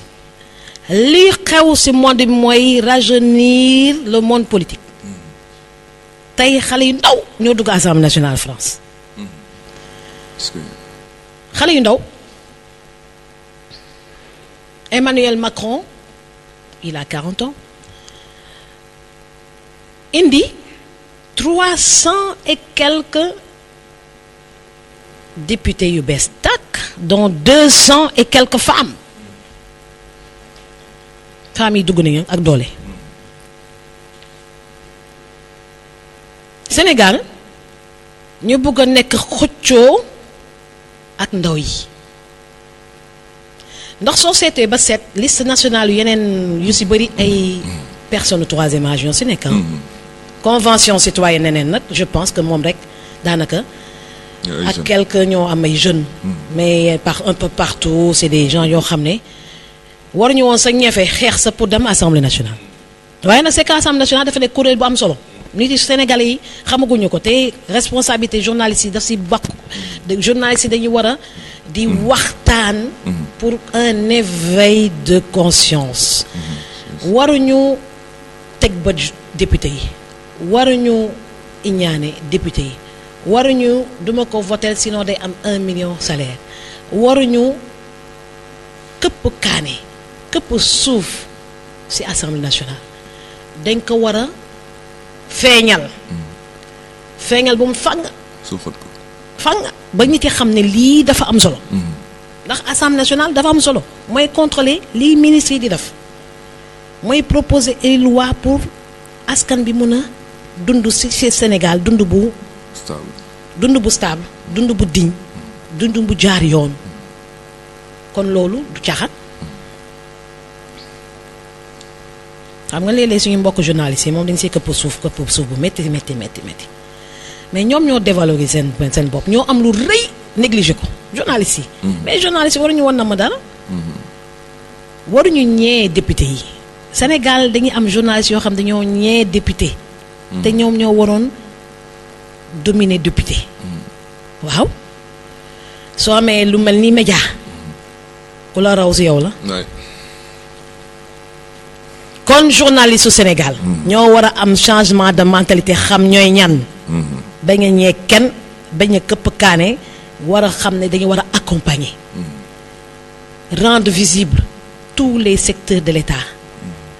liy xew ci monde bi mooy rajeunir le monde politique tey xale yu ndaw ñoo dugg Assemblée nationale France xale yu ndaw Emmanuel Macron il a 40 ans indi 300 et quelques députés yu bees tàkk dont 200 et quelques femmes yi dugg nañu ak doole. Sénégal ñu bëgg a nekk xëccoo ak ndaw yi ndax soo seetee ba seet liste nationale yu yeneen yu ci bëri ay personnes troisième âge yoo ci nekk. Convention citoyenne neneen nag je pense que moom rek daanaka. ak quelques ñoo am ay jeunes. mais un peu partout c'est des gens yoo xam ne waruñu woon sa ñeefe xeex sa pour dem assemblée nationale. waaye nag c'est que assemblée nationale dafa nekk kuréel bu am solo nit yi Sénégalais yi xamaguñu ko te responsabilité journalistes yi daf si bokk. journalistes yi dañuy war a di waxtaan. pour un éveil de conscience. waruñu teg ba député yi. waruñu iñaane député yi. waruñu duma ko voter sinon day am 1 million salaire waruñu këpp kaane këpp suuf ci assemblée nationale dañ ko war a feeñal bu mu fang suufat ko fang ba nit yi xam ne lii dafa am solo ndax assemblée nationale dafa am solo mooy contrôler lii ministre yi di def mooy proposer ay loi pour askan bi mën a dund ci Sénégal dund bu stable dund bu digne dund bu jaar yoon kon loolu du caxat xam nga léeg-léeg suñu mbokk journalistes yi moom dañ see këpp suuf bu métti mais ñoom ñoo dévaloriser seen bopp ñoo am lu rëy négligé ko journalistes yi mais journalistes yi waruñu woon na ma dara waruñu ñee député yi Sénégal dañuy am journalistes yoo xam dañoo ñee député te ñoom ñoo waroon dominer député waaw soo amee lu mel ni média ku la raw si yow la kon journaliste su Sénégal ñoo war a am changement de mentalité xam ñooy ñan bañ a ñee kenn bañ a këpp kaane war a xam ne dañu war a accompagner rendre visible tous les secteurs de l'État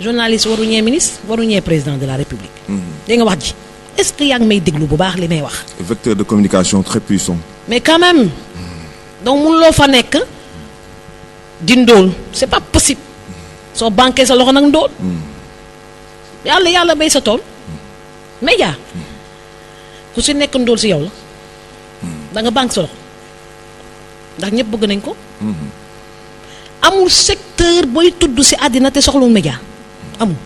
journaliste waru ñee ministre waru ñee président de la République dégg nga wax ji est-ce que yaa ngi may déglu bu baax li may wax. vecteur de communication très puissant. mais quand même donc mënuloo fa nekk di ndóol c'est pas possible soo banqué sa loxo nag ndóol yàlla bay sa tool média ku si nekk ndóol si yow la da nga banque sa loxo ndax ñëpp bëgg nañ ko. amul secteur booy tudd si àddina te soxlul média amul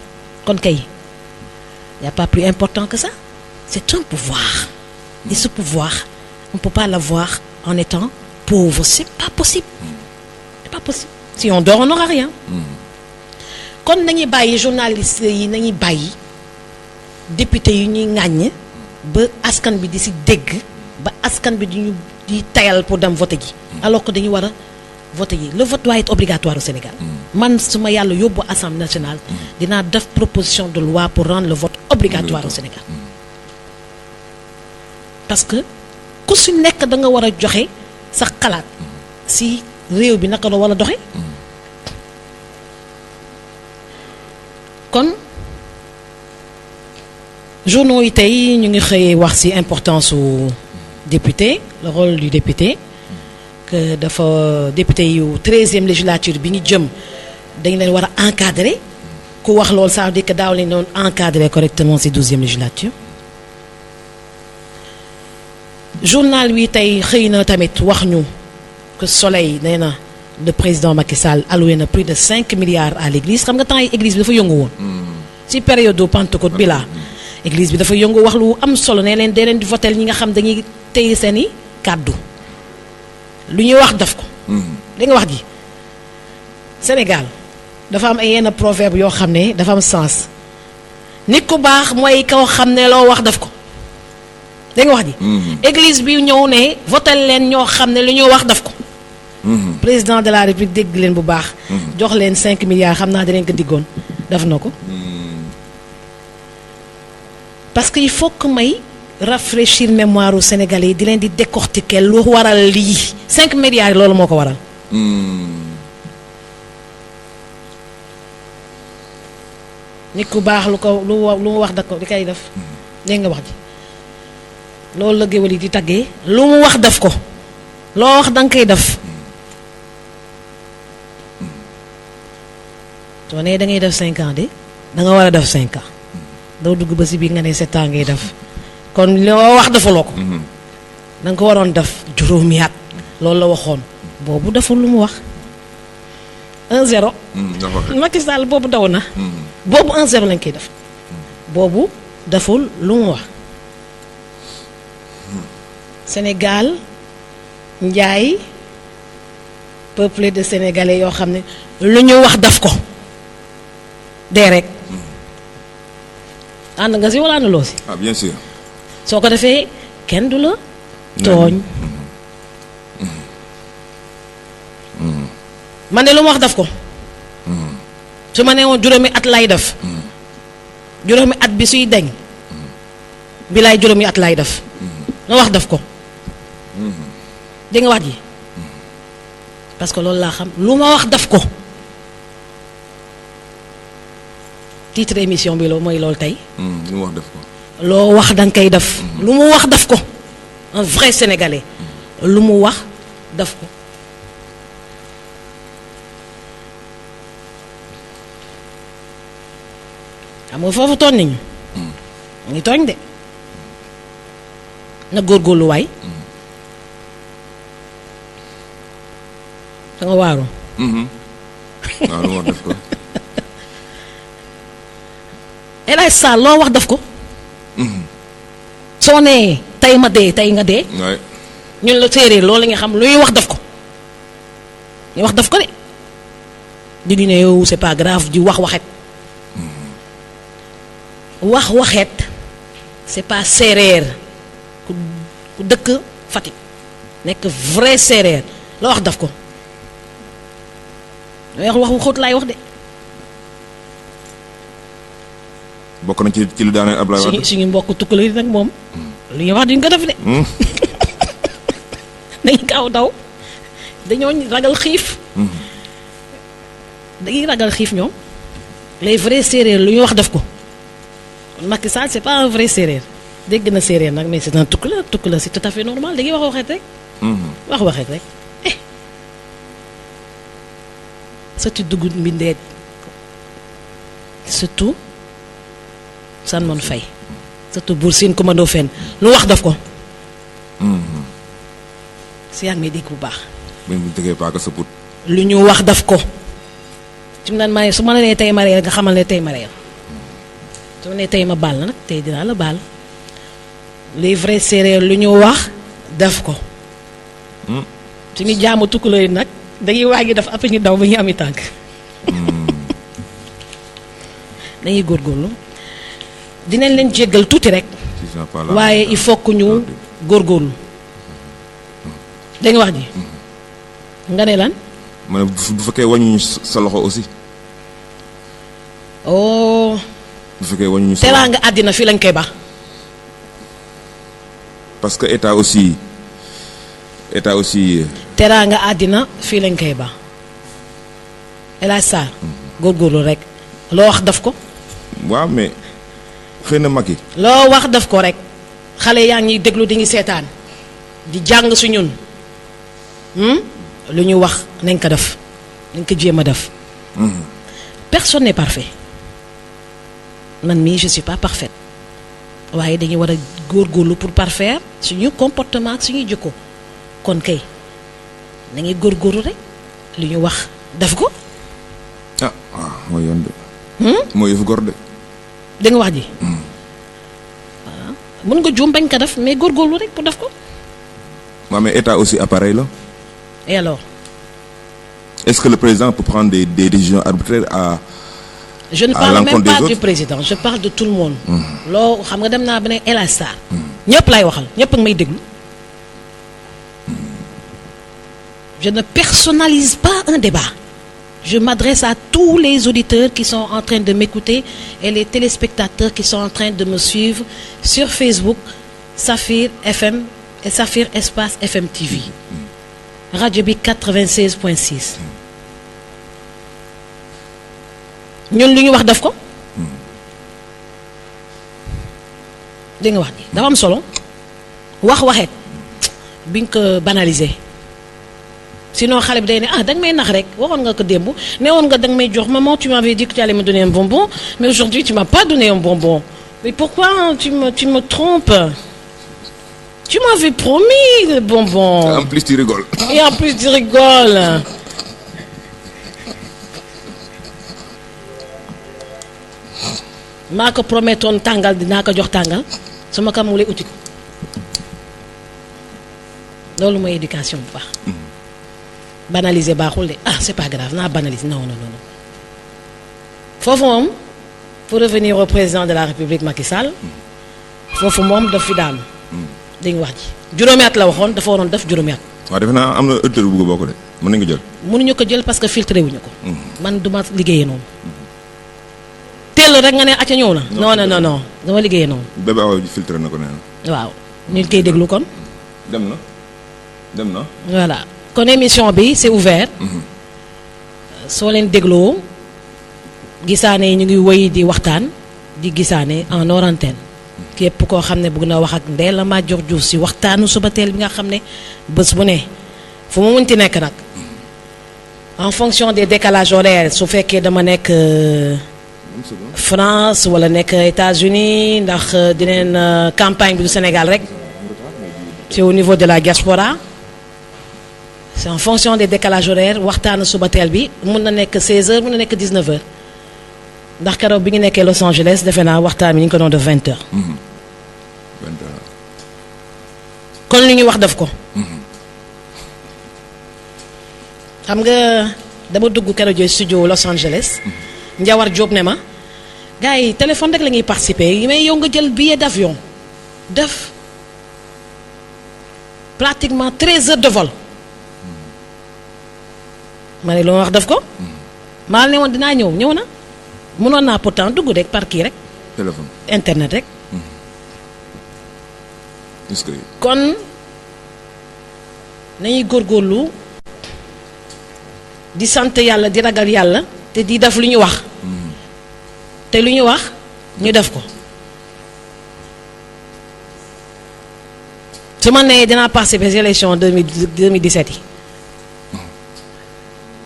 kon kay y a pas plus important que ça. C'est un pouvoir. Et ce pouvoir, on ne peut pas l'avoir en étant pauvre. C'est pas possible. C'est pas possible. Si on dort, on n'aura rien. Quand nañuy bàyyi journalistes yi nañuy bàyyi député yi ñuy ŋàññ ba askan bi di si dégg ba askan bi di tayal pour dem voter ji. Alors que dañuy war a voter ji. Le vote doit être obligatoire au Sénégal. Man su ma yàlla yóbbu Assemblée nationale dinaa def proposition de loi pour rendre le vote obligatoire au Sénégal. parce que ku si nekk da nga war a joxe sa xalaat si réew bi naka la war a doxe kon journaux yi tey ñu ngi xëyee wax ci importance su député le rôle du député que dafa député yu 13e législature bi ñu jëm dañ leen war a encadrer ku wax loolu ça veut dire que daaw lañ doon encadrer correctement ci 12e législature journal wi tey xëy na tamit wax ñu que Soleil nee na le président Macky Sall alloué na plus de 5 milliards à l'église xam nga temps yi église bi dafa yëngu woon ci période de Pentecôte bi la église bi dafa yëngu wax lu am solo ne leen dee leen di votel ñi nga xam dañuy téye seeni kàddu lu ñuy wax def ko da nga wax ji Sénégal dafa am ay yenn proverbe yoo xam ne dafa am sens nit ku baax mooy koo xam ne loo wax def ko dégg nga wax ji. église bi ñëw ne votel leen ñoo xam ne lu ñu wax def ko. président de la république dégg leen bu baax. jox leen 5 milliards xam naa dinañ ko diggoon def na ko. parce que il faut que may rafraîchir mémoire u Sénégalais yi di leen di décortiquer lu waral lii 5 milliards yi loolu moo ko waral. nit ku baax lu mu wax da ko di koy def dégg nga wax ji loolu la géwél yi di taggee lu mu wax def ko loo wax danga koy def soo nee da ngay def 5 ans de da nga war a def 5 ans doo dugg ba si biir nga ne 7 ans ngay def kon loo wax defuloo ko da nga ko waroon def juróomi at loolu la waxoon boobu deful lu mu wax 1-0 Macky Sall boobu daw na boobu 1-0 lañ koy def boobu deful lu mu wax Sénégal njaay peuple de sénégalais yoo xam ne lu ñu wax daf ko dee rek ànd nga si wala ànduloo si. ah bien sûr. soo ko defee kenn du la tooñ. man de lu ma wax daf ko. su ma nee woon juróomi at lay def. juróomi at bi suy deñ bi laay juróomi at lay def. lu wax daf ko. dégg nga wax ji parce que loolu laa xam lu ma wax daf ko. titre émission bi mooy loolu tey. lu mu wax def ko. loo wax danga koy def. lu mu wax daf ko un vrai sénégalais. lu mu wax daf ko. xam nga foofu tooñ nañu. mu ngi tooñ de na góorgóorlu waay. da nga waaru. waaw lu mu wax def ko. El Hadj Sall loo wax def ko. soo nee tey ma dee tey nga dee. waay. ñun la séeréer loolu nga xam lu ñuy wax def ko. ñu wax def ko de. di ne yow c'est pas grave di wax waxet. wax waxet c'est pas séeréer ku dëkk Fatick nekk vrai séeréer loo wax def ko. loo wax xóot laay wax de. bokk na ci lu daaneel Ablaye Wade. suñu mbokk tukkale nag moom. lu ñuy wax duñ ko def de. dañuy gaaw daw dañoo ragal xiif. dañuy ragal xiif ñoom. les vrais séeréer lu ñuy wax def ko. kon Macky Sall c'est pas un vrai séeréer dégg na séeréer nag mais c'est un tukkale c'est tout à fait normal dañuy wax waxeet rek. wax waxeet rek. surtout dugub mbindeeg surtout. san mon fay surtout buur siin commando fen lu wax daf ko. si yaa ngi may dégg bu baax. buñ tegee paaka sa put. lu ñu wax daf ko. ci mu naan maa su ma la nee tey ma reyal nga xamal ne tey ma reyal. su ma nee tey ma baal na nag tey dinaa la baal. les vrais séeréer lu ñu wax daf ko. suñu jaamu tukkuloo nag dañuy waaj def après ñu daw ba ñu ami tànk. dañuy góorgóorlu. dinañ leen jéggal tuuti rek. waaye il faut que ñu góorgóorlu. dégg nga wax ji. nga ne lan. ma ne bu fekkee wàññi sa loxo aussi. oh. bu fekkee wàññi sa teraanga àddina fii lañ koy baax. parce que état aussi. teraanga àddina fii lañ koy baax. El Hadj Sarr. góorgóorlu rek. loo wax daf ko. waaw mais. xëy na mag yi. loo wax def ko rek xale yaa ngi déglu di ngi seetaan di jàng su ñun lu ñu wax nañ ko def nañ ko jéem a def. personne n'est parfait man mii je suis pas parfaite waaye dañuy war a góorgóorlu pour parfaire suñu comportement ak suñuy jikko kon kay nañuy góorgóorlu rek lu ñu wax def ko. ah waaw mooy yoon de. mooy yëfu gor de. da nga wax ji. voilà mën nga juum bañ ko def mais góorgóorlu rek pour def ko. waaw mais état aussi appareil la. et alors. est-ce que le président peut prendre des décisions arbitraires à. je ne parle même pas du président je parle de tout le monde. loo xam nga dem naa ba ne El Hadj Sarr. ñëpp lay waxal ñëpp a ngi may déglu. je ne personnalise pas un débat. je m'adresse à tous les auditeurs qui sont en train de m'écouter et les téléspectateurs qui sont en train de me suivre sur Facebook Saphir FM et Saphir Espace FM TV. rajo bi 96.6. ñun lu ñu wax def ko. dégg nga wax ji dafa am solo waxeet biñ ko banaliser sinon xale bi day ne danga may nax rek waxoon nga ko démb ne woon nga danga may jox maman tu m'avais dit que tu allais me donner un bonbon mais aujourd'hui tu m'as pas donné un bonbon mais pourquoi tu me trompes tu m'avais promis le bonbon. En plus tu rigoles. Et en plus tu rigoles. maa ko promettoon tàngal dinaa ko jox tàngal su ma ko amulee uti ko loolu mooy éducation bu baax. banaliser baaxul de c'est pas grave naa banaliser non foofu moom pour revenir au président de la République Macky Sall foofu moom daf fi daanu. dañu wax ji juróomi at la waxoon dafa waroon def juróomi at. waaw defe naa am na auditeur bu bëgg bokk de mën nañu ko jël. mënuñu ko jël parce que filtré wuñu ko. man duma liggéeyee noonu. teel rek nga ne acca ñëw na. non dama liggéeyee noonu. bébé awa filtré na ko nee na. waaw ñu ngi koy déglu kon. dem na. voilà kon émission bi c'est ouvert. soo leen dégloo gisaane yi ñu ngi woy di waxtaan di gisaane en hors antenne. képp koo xam ne bëgg na wax ak Ndella Madior Diouf si waxtaanu suba teel bi nga xam ne bés bu ne fu mu munti nekk nag en fonction des décalages horaires su fekkee dama nekk France wala nekk États-Unis ndax dineen campagne bi du Sénégal rek c'est au niveau de la diaspora c'est en fonction des décalages horaires waxtaanu suba teel bi mun na nekk 16h mun na nekk 19h. ndax keroog bi ñu nekkee Los Angeles defe naa waxtaan bi ñu ngi ko doon def 20h. 20h. kon li ñuy wax def ko. xam nga dama dugg keroog jooy studio Los Angeles. Njawar Diop ne ma gars yi téléphone rek la ñuy participer mais yow nga jël billet d'avion def pratiquement 13 heures de vol. ma ne lu ma wax def ko. maa ne woon dinaa ñëw na. mënoon naa pourtant dugg rek par kii rek. téléphone internet rek. est-ce que. kon nañuy góorgóorlu di sant yàlla di ragal yàlla te di def lu ñu wax. te lu ñu wax ñu def ko. su ma nee dinaa participer ci élection 2017 yi.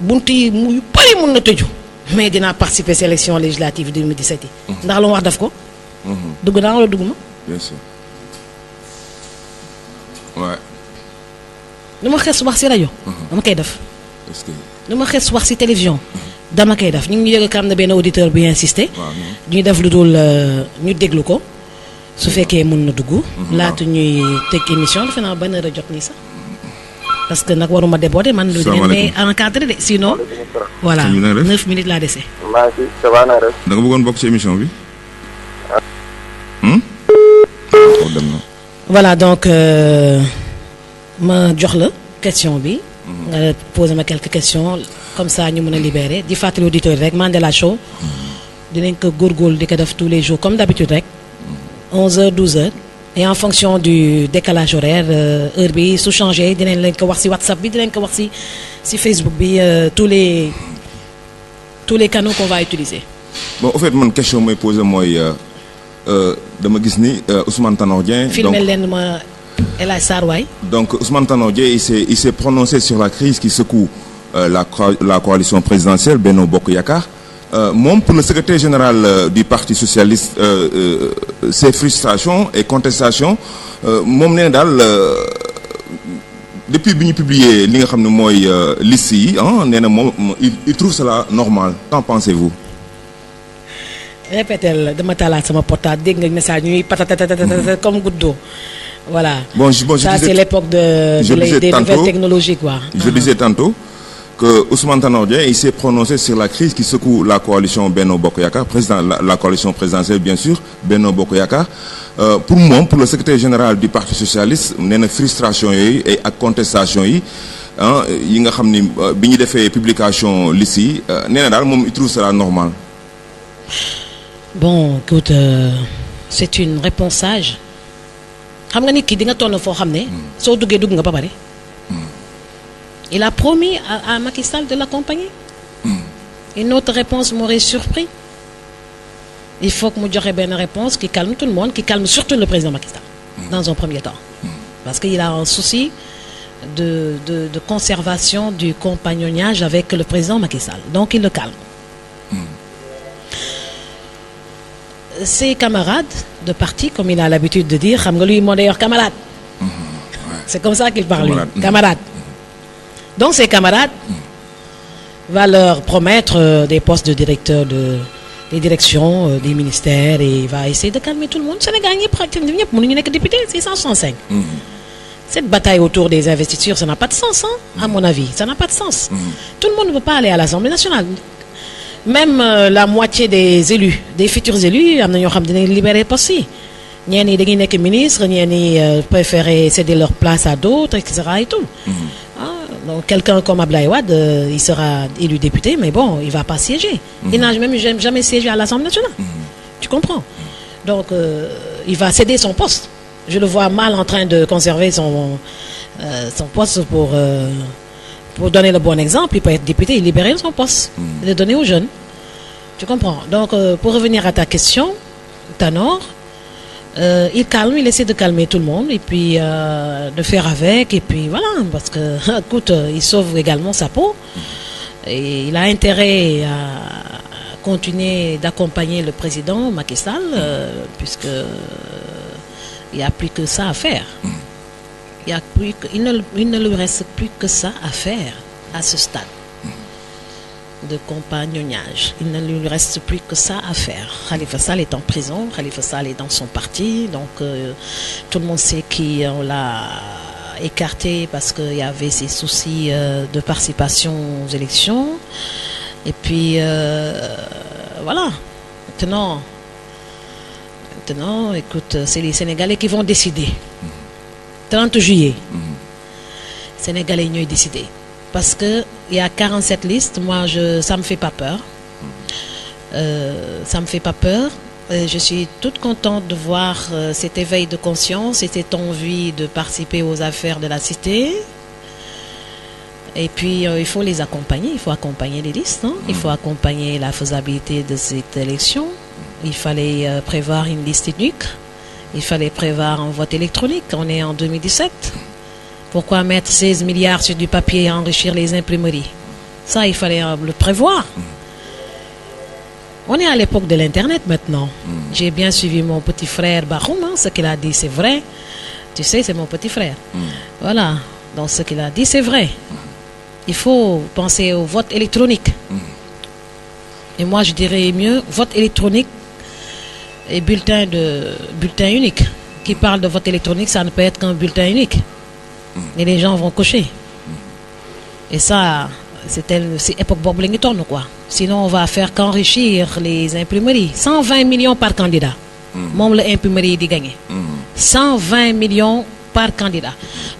bunt yi yu bari mun na tëju. mais dinaa participer ci élection législative 2017 yi. ndax lu mu wax def ko. dugg naa wala dugg ma. bien sûr. waaw. lu ma xes wax ci rajo. dama koy def. est-ce que. lu ma xes wax ci télévision. dama koy def ñu ngi yëg am na benn auditeur bu insister. ñu def lu dul ñu déglu ko su fekkee mën na dugg. laatu ñuy tëj émission defe naa ban heure a jot nii sax. parce que nag waruma déborder man. salaamaaleykum lu ngeen encadré de sinon. voilà 9 minutes laa dese. maa ngi fi ça va na rek. da nga bëggoon bokk ci émission bi. dem na. voilà donc ma jox la question bi. nga posé ma quelques questions comme ça ñu mën a libérer di fàttali auditeurs yi rek Mandela Show. dinañ ko góorgóorlu di ko def tous les jours comme d'habitude rek. 11h 12h. et en fonction du décalage horaire heure bi su changé dinañ leen ko wax ci WhatsApp bi dinañ ko wax ci Facebook bi tous les canaux qu'on va utiliser. bon en fait man question mooy posé mooy dama gis ni Ousmane Tanor Dieng. filmé leen ma El Hadj Sarr waay. donc Ousmane Tanor Dieng il s'est prononcé sur la crise qui secoue la coalition présidentielle Benno Bokk Yaakaar. moom pour le secrétaire général du parti socialiste ses frustrations et contestations moom nee na daal depuis bi ñu publier li nga xam ne mooy liste yi nee na moom il trouve cela normal. qu'en pensez-vous? répétez dama talaat sama portable dégg nga message ñuy patatata comme goutte d'eau voilà. bon ça c'est l'époque des nouvelles technologies quoi. je disais tantôt que Ousmane Tanor Dieng il s'est prononcé sur la crise qui secoue la coalition Benno Bokk Yakaar la coalition présidentielle bien sûr Benno Bokk Yakaar pour moom pour le secrétaire général du parti socialiste nee na frustration yooyu ak contestation yi yi nga xam ni bi ñu defee publication liste yi nee na daal moom il trouve cela normal. Bon écoute c'est une réponse sage xam nga nit ki di nga toll foo xam ne soo duggee dugg nga ba pare. Il a promis à Macky Sall de l'accompagner. Une autre réponse m'aurait surpris. Il faut que mu joxe benn réponse qui calme tout le monde, qui calme surtout le président Macky Sall, dans un premier temps. Parce qu'il a un souci de conservation du compagnonnage avec le président Macky Sall. Donc il le calme. Ses camarades de parti, comme il a l'habitude de dire, xam nga lui moo d'ailleurs camarade. C'est comme ça qu'il parle, lui. Camarade. Donc ses camarades va leur promettre des postes de directeur des directions des ministères et il va essayer de calmer tout le monde. Sénégal ñëpp mënuñu nekk député, c'est 165. Cette bataille autour des investitures, ça n'a pas de sens, à mon avis, ça n'a pas de sens. Tout le monde ne peut pas aller à l'Assemblée nationale. Même la moitié des élus, des futurs élus, am na ñoo xam dinañ libérer poste yi. Ñenn ñi dañuy nekk ministre, ñenn ñi préférer céder leur place à d'autres, etc. et tout. Donc quelqu'un comme Abdoulaye Wade, il sera élu député, mais bon, il va pas siéger. Il n'a même jamais siégé à l'Assemblée nationale. Tu comprends? Donc il va céder son poste. Je le vois mal en train de conserver son poste pour donner le bon exemple. Il peut être député et libérer son poste, le donner aux jeunes. Tu comprends? Donc pour revenir à ta question, Tanor, il calme, il essaie de calmer tout le monde et puis de faire avec et puis voilà, parce que écoute, il sauve également sa peau et il a intérêt à continuer d'accompagner le président Macky Sall puisque il n'y a plus que ça à faire. Il ne lui reste plus que ça à faire à ce stade de compagnonnage. Il ne lui reste plus que ça à faire. Khalifa Sall est en prison, Khalifa Sall est dans son parti, donc tout le monde sait qu'on l'a écarté parce qu'il y avait ces soucis de participation aux élections. Et puis voilà. Maintenant, écoute, c'est les Sénégalais qui vont décider. 30 juillet, Sénégalais ñooy décider. Parce que il y a 47 listes, moi ça me fait pas peur. Ça me fait pas peur. Je suis toute contente de voir cet éveil de conscience et cette envie de participer aux affaires de la cité. Et puis il faut les accompagner, il faut accompagner les listes, hein? Il faut accompagner la faisabilité de cette élection. Il fallait prévoir une liste unique. Il fallait prévoir un vote électronique. On est en 2017. Pourquoi mettre 16 milliards sur du papier et enrichir les imprimeries? Ça, il fallait le prévoir. On est à l'époque de l'Internet maintenant. J'ai bien suivi mon petit frère Bahoum, hein, ce qu'il a dit, c'est vrai. Tu sais, c'est mon petit frère. Voilà. Donc, ce qu'il a dit, c'est vrai. Il faut penser au vote électronique. Et moi, je dirais mieux, vote électronique et bulletin unique. Qui parle de vote électronique, ça ne peut être qu'un bulletin unique. Et les gens vont cocher. Et ça, c'est époque boobu la ñu toll quoi. Sinon, on va faire qu'enrichir les imprimeries. 120 millions par candidat. Moom la imprimerie di gagner. 120 millions par candidat.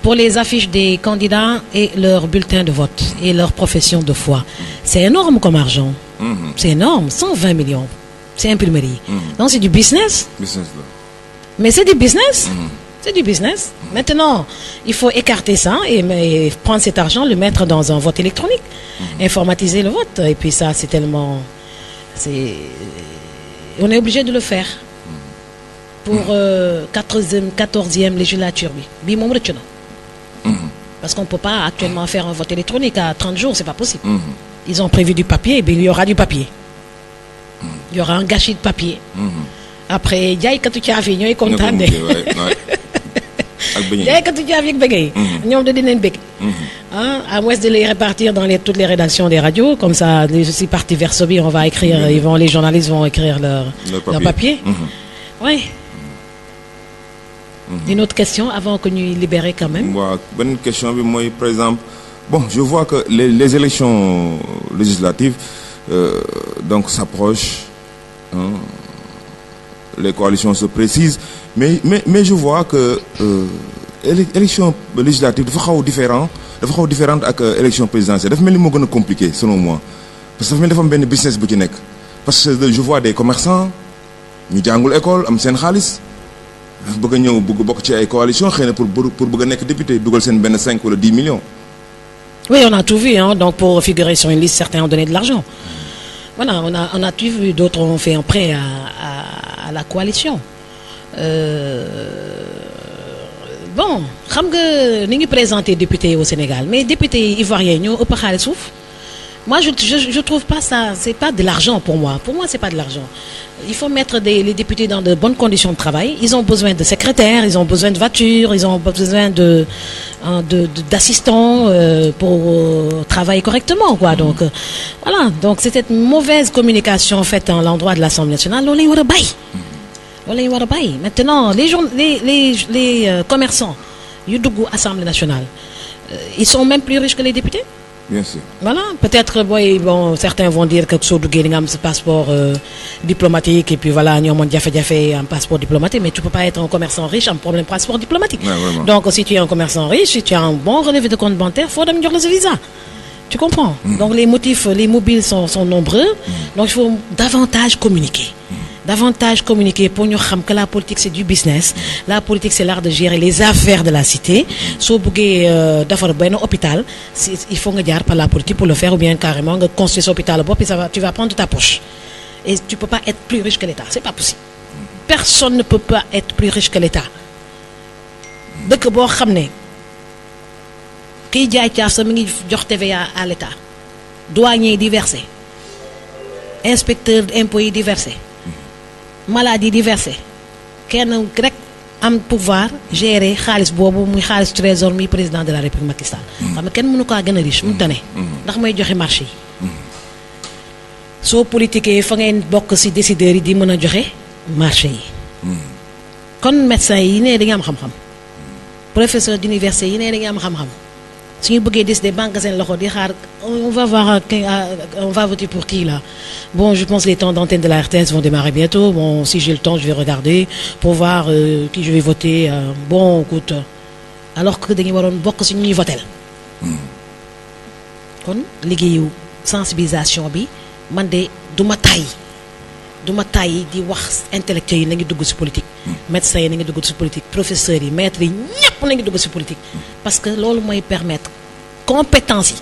Pour les affiches des candidats et leurs bulletins de vote et leur profession de foi. C'est énorme comme argent. C'est énorme, 120 millions. C'est imprimerie. Donc c'est du business. Mais c'est du business. C'est du business. Maintenant, il faut écarter ça et prendre cet argent, le mettre dans un vote électronique, informatiser le vote. Et puis ça, c'est tellement... On est obligé de le faire pour 14e législature. Parce qu'on ne peut pas actuellement faire un vote électronique à 30 jours, c'est pas possible. Ils ont prévu du papier, et bien il y aura du papier. Il y aura un gâchis de papier. Après, jaaykatu caaf yi ñooy kontaan de. jaaykatu caaf yi ak bëgg yi. ñoom da dinañ bëgg. À moins de les répartir dans toutes les rédactions des radios, comme ça, si parti vers Sobi, on va écrire, les journalistes vont écrire leur papier. Oui. Une autre question avant que nous libérer quand même. Bonne question bi mooy par exemple Bon, je vois que les élections législatives donc s'approchent, hein, les coalitions se précisent, mais je vois que élection législative dafa xaw différente ak élection présidentielle dafa mel ni moo gën a compliqué selon moi parce que dafa mel ni dafa am benn business bu ci nekk parce que je vois des commerçants ñu jàngul école am seen xaalis bëgg a ñëw bëgg bokk ci ay coalition xëy na pour bëgg a nekk député dugal seen benn 5 wala 10 millions. Oui, on a tout vu, hein. Donc pour figurer sur une liste, certains ont donné de l'argent. Voilà, on a tout vu, d'autres ont fait un prêt à la coalition. Bon, xam nga ni ngi présenté député au Sénégal, mais député ivoiriens ñoo ëpp xaalis suuf. Moi, je trouve pas ça, c'est pas de l'argent pour moi. Pour moi, c'est pas de l'argent. Il faut mettre les députés dans de bonnes conditions de travail. Ils ont besoin de secrétaires, ils ont besoin de voitures, ils ont besoin d'assistants pour travailler correctement, quoi. Donc, voilà. Donc, c'est cette mauvaise communication faite à l'endroit de l'Assemblée nationale. Loolu lañu war a bàyyi. Maintenant, les commerçants yu dugg Assemblée nationale, ils sont même plus riches que les députés. Bien sûr. Voilà, peut-être bon, certains vont dire que soo duggee di nga am ce passeport diplomatique et puis voilà ñoo mën jafe-jafe un passeport diplomatique, mais tu peux pas être un commerçant riche am problème passeport diplomatique. Ouais, donc si tu es un commerçant riche, si tu as un bon relevé de compte bancaire, faut dem jox la sa visa. Tu comprends? Donc les motifs, les mobiles sont nombreux. Donc il faut davantage communiquer. Pour ñu xam que la politique c'est du business. La politique c'est l'art de gérer les affaires de la cité. Soo bëggee defar benn hôpital, il faut nga jaar par la politique pour le faire ou bien carrément nga construire cet hôpital bopp et tu vas prendre de ta poche. Et tu peux pas être plus riche que l'État, c'est pas possible. Personne ne peut pas être plus riche que l'État. Dëkk boo xam ne kiy jaay caaf sa mi ngi jox TVA à l'État. Douanier di versé. Inspecteur d'impôts yi di versé. Maladie diverses kenn rek am pouvoir gérer xaalis boobu muy xaalis trésor mi président de la République Macky Sall. xam nga kenn mënu kaa gën a riche mu tane ndax may joxe marché yi. soo politiquee fa ngeen bokk ci décideurs yi di mën a joxe marché yi. kon médecins yi ne dañu am xam-xam. professeur d'université yi ne dañu am xam-xam. suñu bëggee décider banque seen loxo di xaar on va voter pour qui là. Bon, je pense que les temps d'antenne de la RTS vont démarrer bientôt. Bon, si j'ai le temps, je vais regarder pour voir qui je vais voter. Bon, écoute, alors que dañu waroon bokk ci ñuy voter. Kon liggéeyu sensibilisation bi man de du ma tàyyi di wax intellectuels yi na ngi dugg ci politique. Médecins yi na ngi dugg ci politique, professeurs yi, maîtres yi ñépp na ngi dugg ci politique. Parce que loolu mooy permettre compétence yi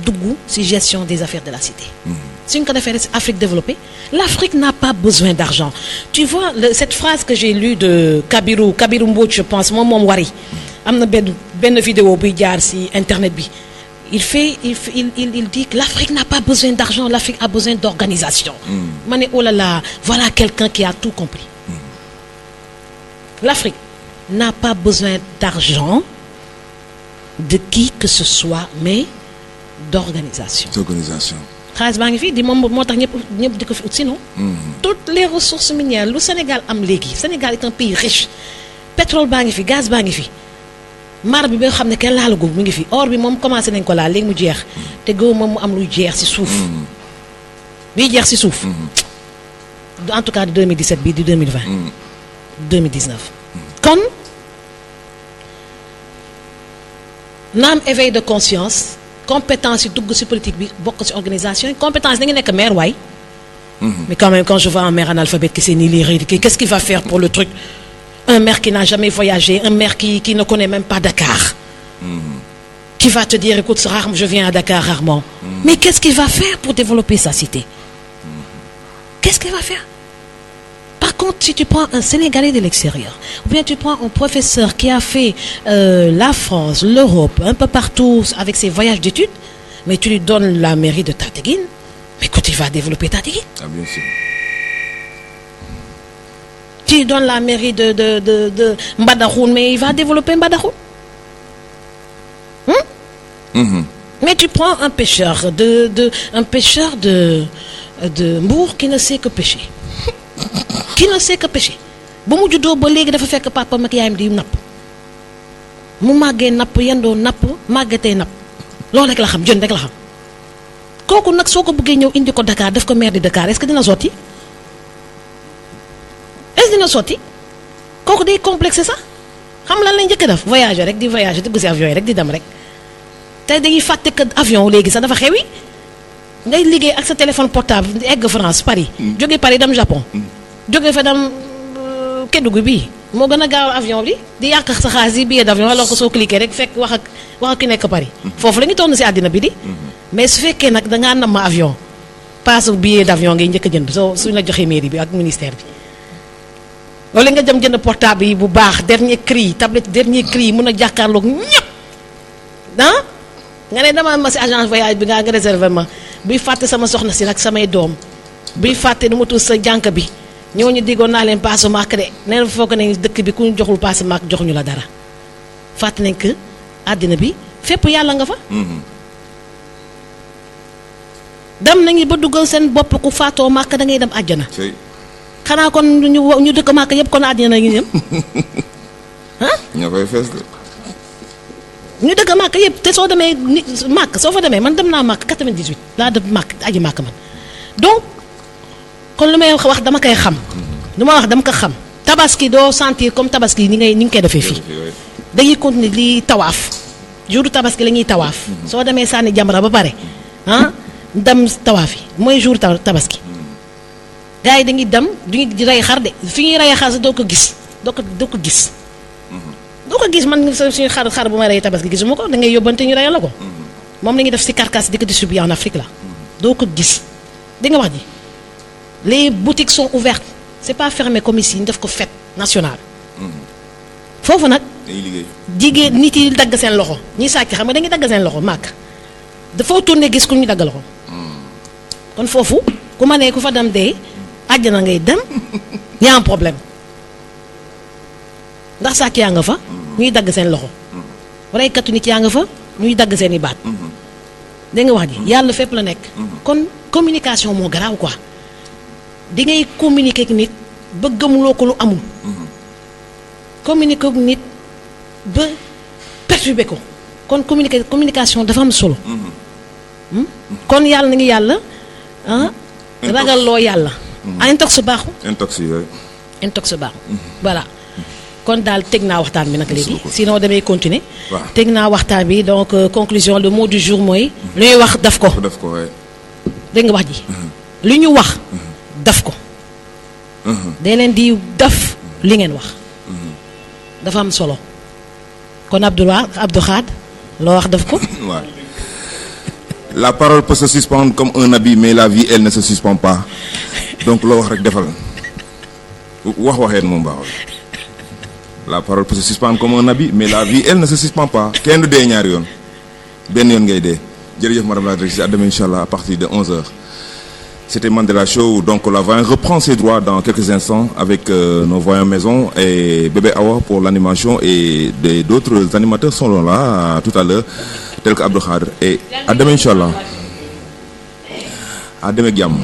dugg ci gestion des affaires de la cité. Suñ ko defee Afrique développée, l'Afrique n'a pas besoin d'argent. Tu vois cette phrase que j'ai lue de Kabirou Mbodj, je pense moom wari am na benn vidéo buy jaar ci internet bi. Il dit que l'Afrique n'a pas besoin d'argent, l'Afrique a besoin d'organisation. Ma ne oh là là, voilà quelqu'un qui a tout compris. L'Afrique n'a pas besoin d'argent de qui que ce soit, mais d'organisation. Xaalis baa ngi fi di moom moo tax ñëpp di ko fi ut sinon. Toutes les ressources minières lu Sénégal am léegi. Sénégal est un pays riche. Pétrole baa ngi fi, gaz baa ngi fi. Marbre bi nga xam ne kenn laalagul mu ngi fi. Or bi moom commencé nañ ko laal léegi mu jeex. te góob moom mu am luy jeex ci suuf. biy jeex ci suuf. En tout cas de 2017 bii di 2020. 2019. Kon naam éveil de conscience. Compétence yi dugg ci politique bi bokk ci organisation yi compétence da nga nekk maire waay. Mais quand même quand je vois un maire analphabète qui sait ni lire qu'est-ce qu'il va faire pour le truc? Un maire qui n'a jamais voyagé, un maire qui ne connaît même pas Dakar. Qui va te dire écoute je viens à Dakar rarement. Mais qu'est-ce qu'il va faire pour développer sa cité? Qu'est-ce qu'il va faire? Par contre, si tu prends un Sénégalais de l'extérieur, ou bien tu prends un professeur qui a fait la France, l'Europe, un peu partout avec ses voyages d'études, mais tu lui donnes la mairie de Tataguine, mais écoute, il va développer Tataguine. Ah, bien sûr. Tu lui donnes la mairie de Mbadakhoune, mais il va développer Mbadakhoune. Mais tu prends un pêcheur de Mbour qui ne sait que pêcher. Qui ne sait que pêcher. ba mu juddoo ba léegi dafa fekk papa ak yaayam di napp mu màggee napp yendoo napp màggatee napp loolu rek la xam jën rek la xam kooku nag soo ko bëggee ñëw indi ko Dakar def ko maire de Dakar est-ce que dina sotti kooku day complexé sax xam lan lañ njëkk a def voyager rek di voyager dugg ci avion yi rek di dem rek te dañuy fàtte que avion léegi sax dafa xewi ngay liggéey ak sa téléphone portable di egg France Paris jóge Paris dem Japon jóge fa dem Kédougou bii moo gën a gaaw avion bi di yàq sa xaalis yi billet d'avion alors que soo cliquer rek fekk wax ak ki nekk Paris foofu la ñu toll ci àddina bi di mais su fekkee nag dangaa nam ma avion passe billet d'avion ngay njëkk a jënd suñ la joxee mairie bi ak ministère bi loolu nga jëm jënd portable yi bu baax dernier cri tablette dernier cri mun a jàkkaarloog ñëpp nga ne dama ma ci agence voyage bi nga réserver ma buy fàtte sama soxna si nag samay doom buy fàtte nu ma tudd sa jànk bi ñooñu diggoon naa leen passe marque de nee na foog ne dëkk bi ku ñu joxul passe marque joxuñu la dara fàtte nañ que àddina bi fépp yàlla nga fa. dem nañu ba duggal seen bopp ku faatoo marque da ngay dem àjjana. xanaa kon ñu dëkk marque yëpp kon àddina ñu ñëm ah. ñoo koy fees de. ñu dëkk marque yëpp te soo demee ni marque soo fa demee man dem naa marque 98 laa dem marque aji marque man donc. kon lu may wax dama koy xam lu ma wax dama ko xam tabaski doo sentir comme tabaski ni nga koy defee fii dañuy continuer li tawaaf jour tabaski la ñuy tawaaf soo demee sànni jamra ba pare dem tawaaf yi mooy jour tabaski gars yi dañuy dem duñu rey xar de fi ñuy rey xar sa doo ko gis doo ko gis man suñu xar bu may rey tabaski gisuma ko da ngay yóbbante ñu reyal la ko moom la ñuy def ci carcasse di ko distribuer en Afrique la doo ko gis di nga wax ji les boutiques sont ouvertes c'est pas fermé comme ici ñu def ko fête nationale foofu nag jigéen nit yi dagg seen loxo ñi sàcc xam nga dañuy dagg seen loxo màkk dafa tourné gis ku ñu dagg loxo kon foofu ku ma ne ku fa dem dee àjjana ngay dem y a un problème ndax sàcc yaa nga fa ñuy dagg seen loxo reykatu nit yaa nga fa ñuy dagg seen i baat dégg nga wax ji yàlla fépp la nekk kon communication moo garaaw quoi di ngay communiquer ak nit ba gëmuloo ko lu amul communiquer ak nit ba perturber ko kon communication dafa am solo kon yàlla na ngi yàlla ragal loo yàlla intox baaxu intox baaxu voilà kon daal teg naa waxtaan bi nag léegi sinon damay continuer teg naa waxtaan bi donc conclusion le mot du jour mooy lu ñuy wax daf ko dégg nga wax ji lu ñu wax daf ko day leen di daf li ngeen wax dafa am solo kon Abdou Khad loo wax daf ko la parole peut se suspendre comme un habit mais la vie elle ne se suspend pas donc loo wax rek defal waxeen moom baaxul la parole peut se suspendre comme un habit mais la vie elle ne se suspend pas kenn du dee ñaari yoon benn yoon ngay dee jërëjëf madame la directrice à demain inchallah à partir de 11h. C'était Mandela Show, donc la voyante reprend ses droits dans quelques instants avec nos voyants maison et Bébé Awa pour l'animation et d'autres animateurs sont là tout à l'heure, tels qu'Abdou Khadr et à demain inchallah. À demain Guillaume.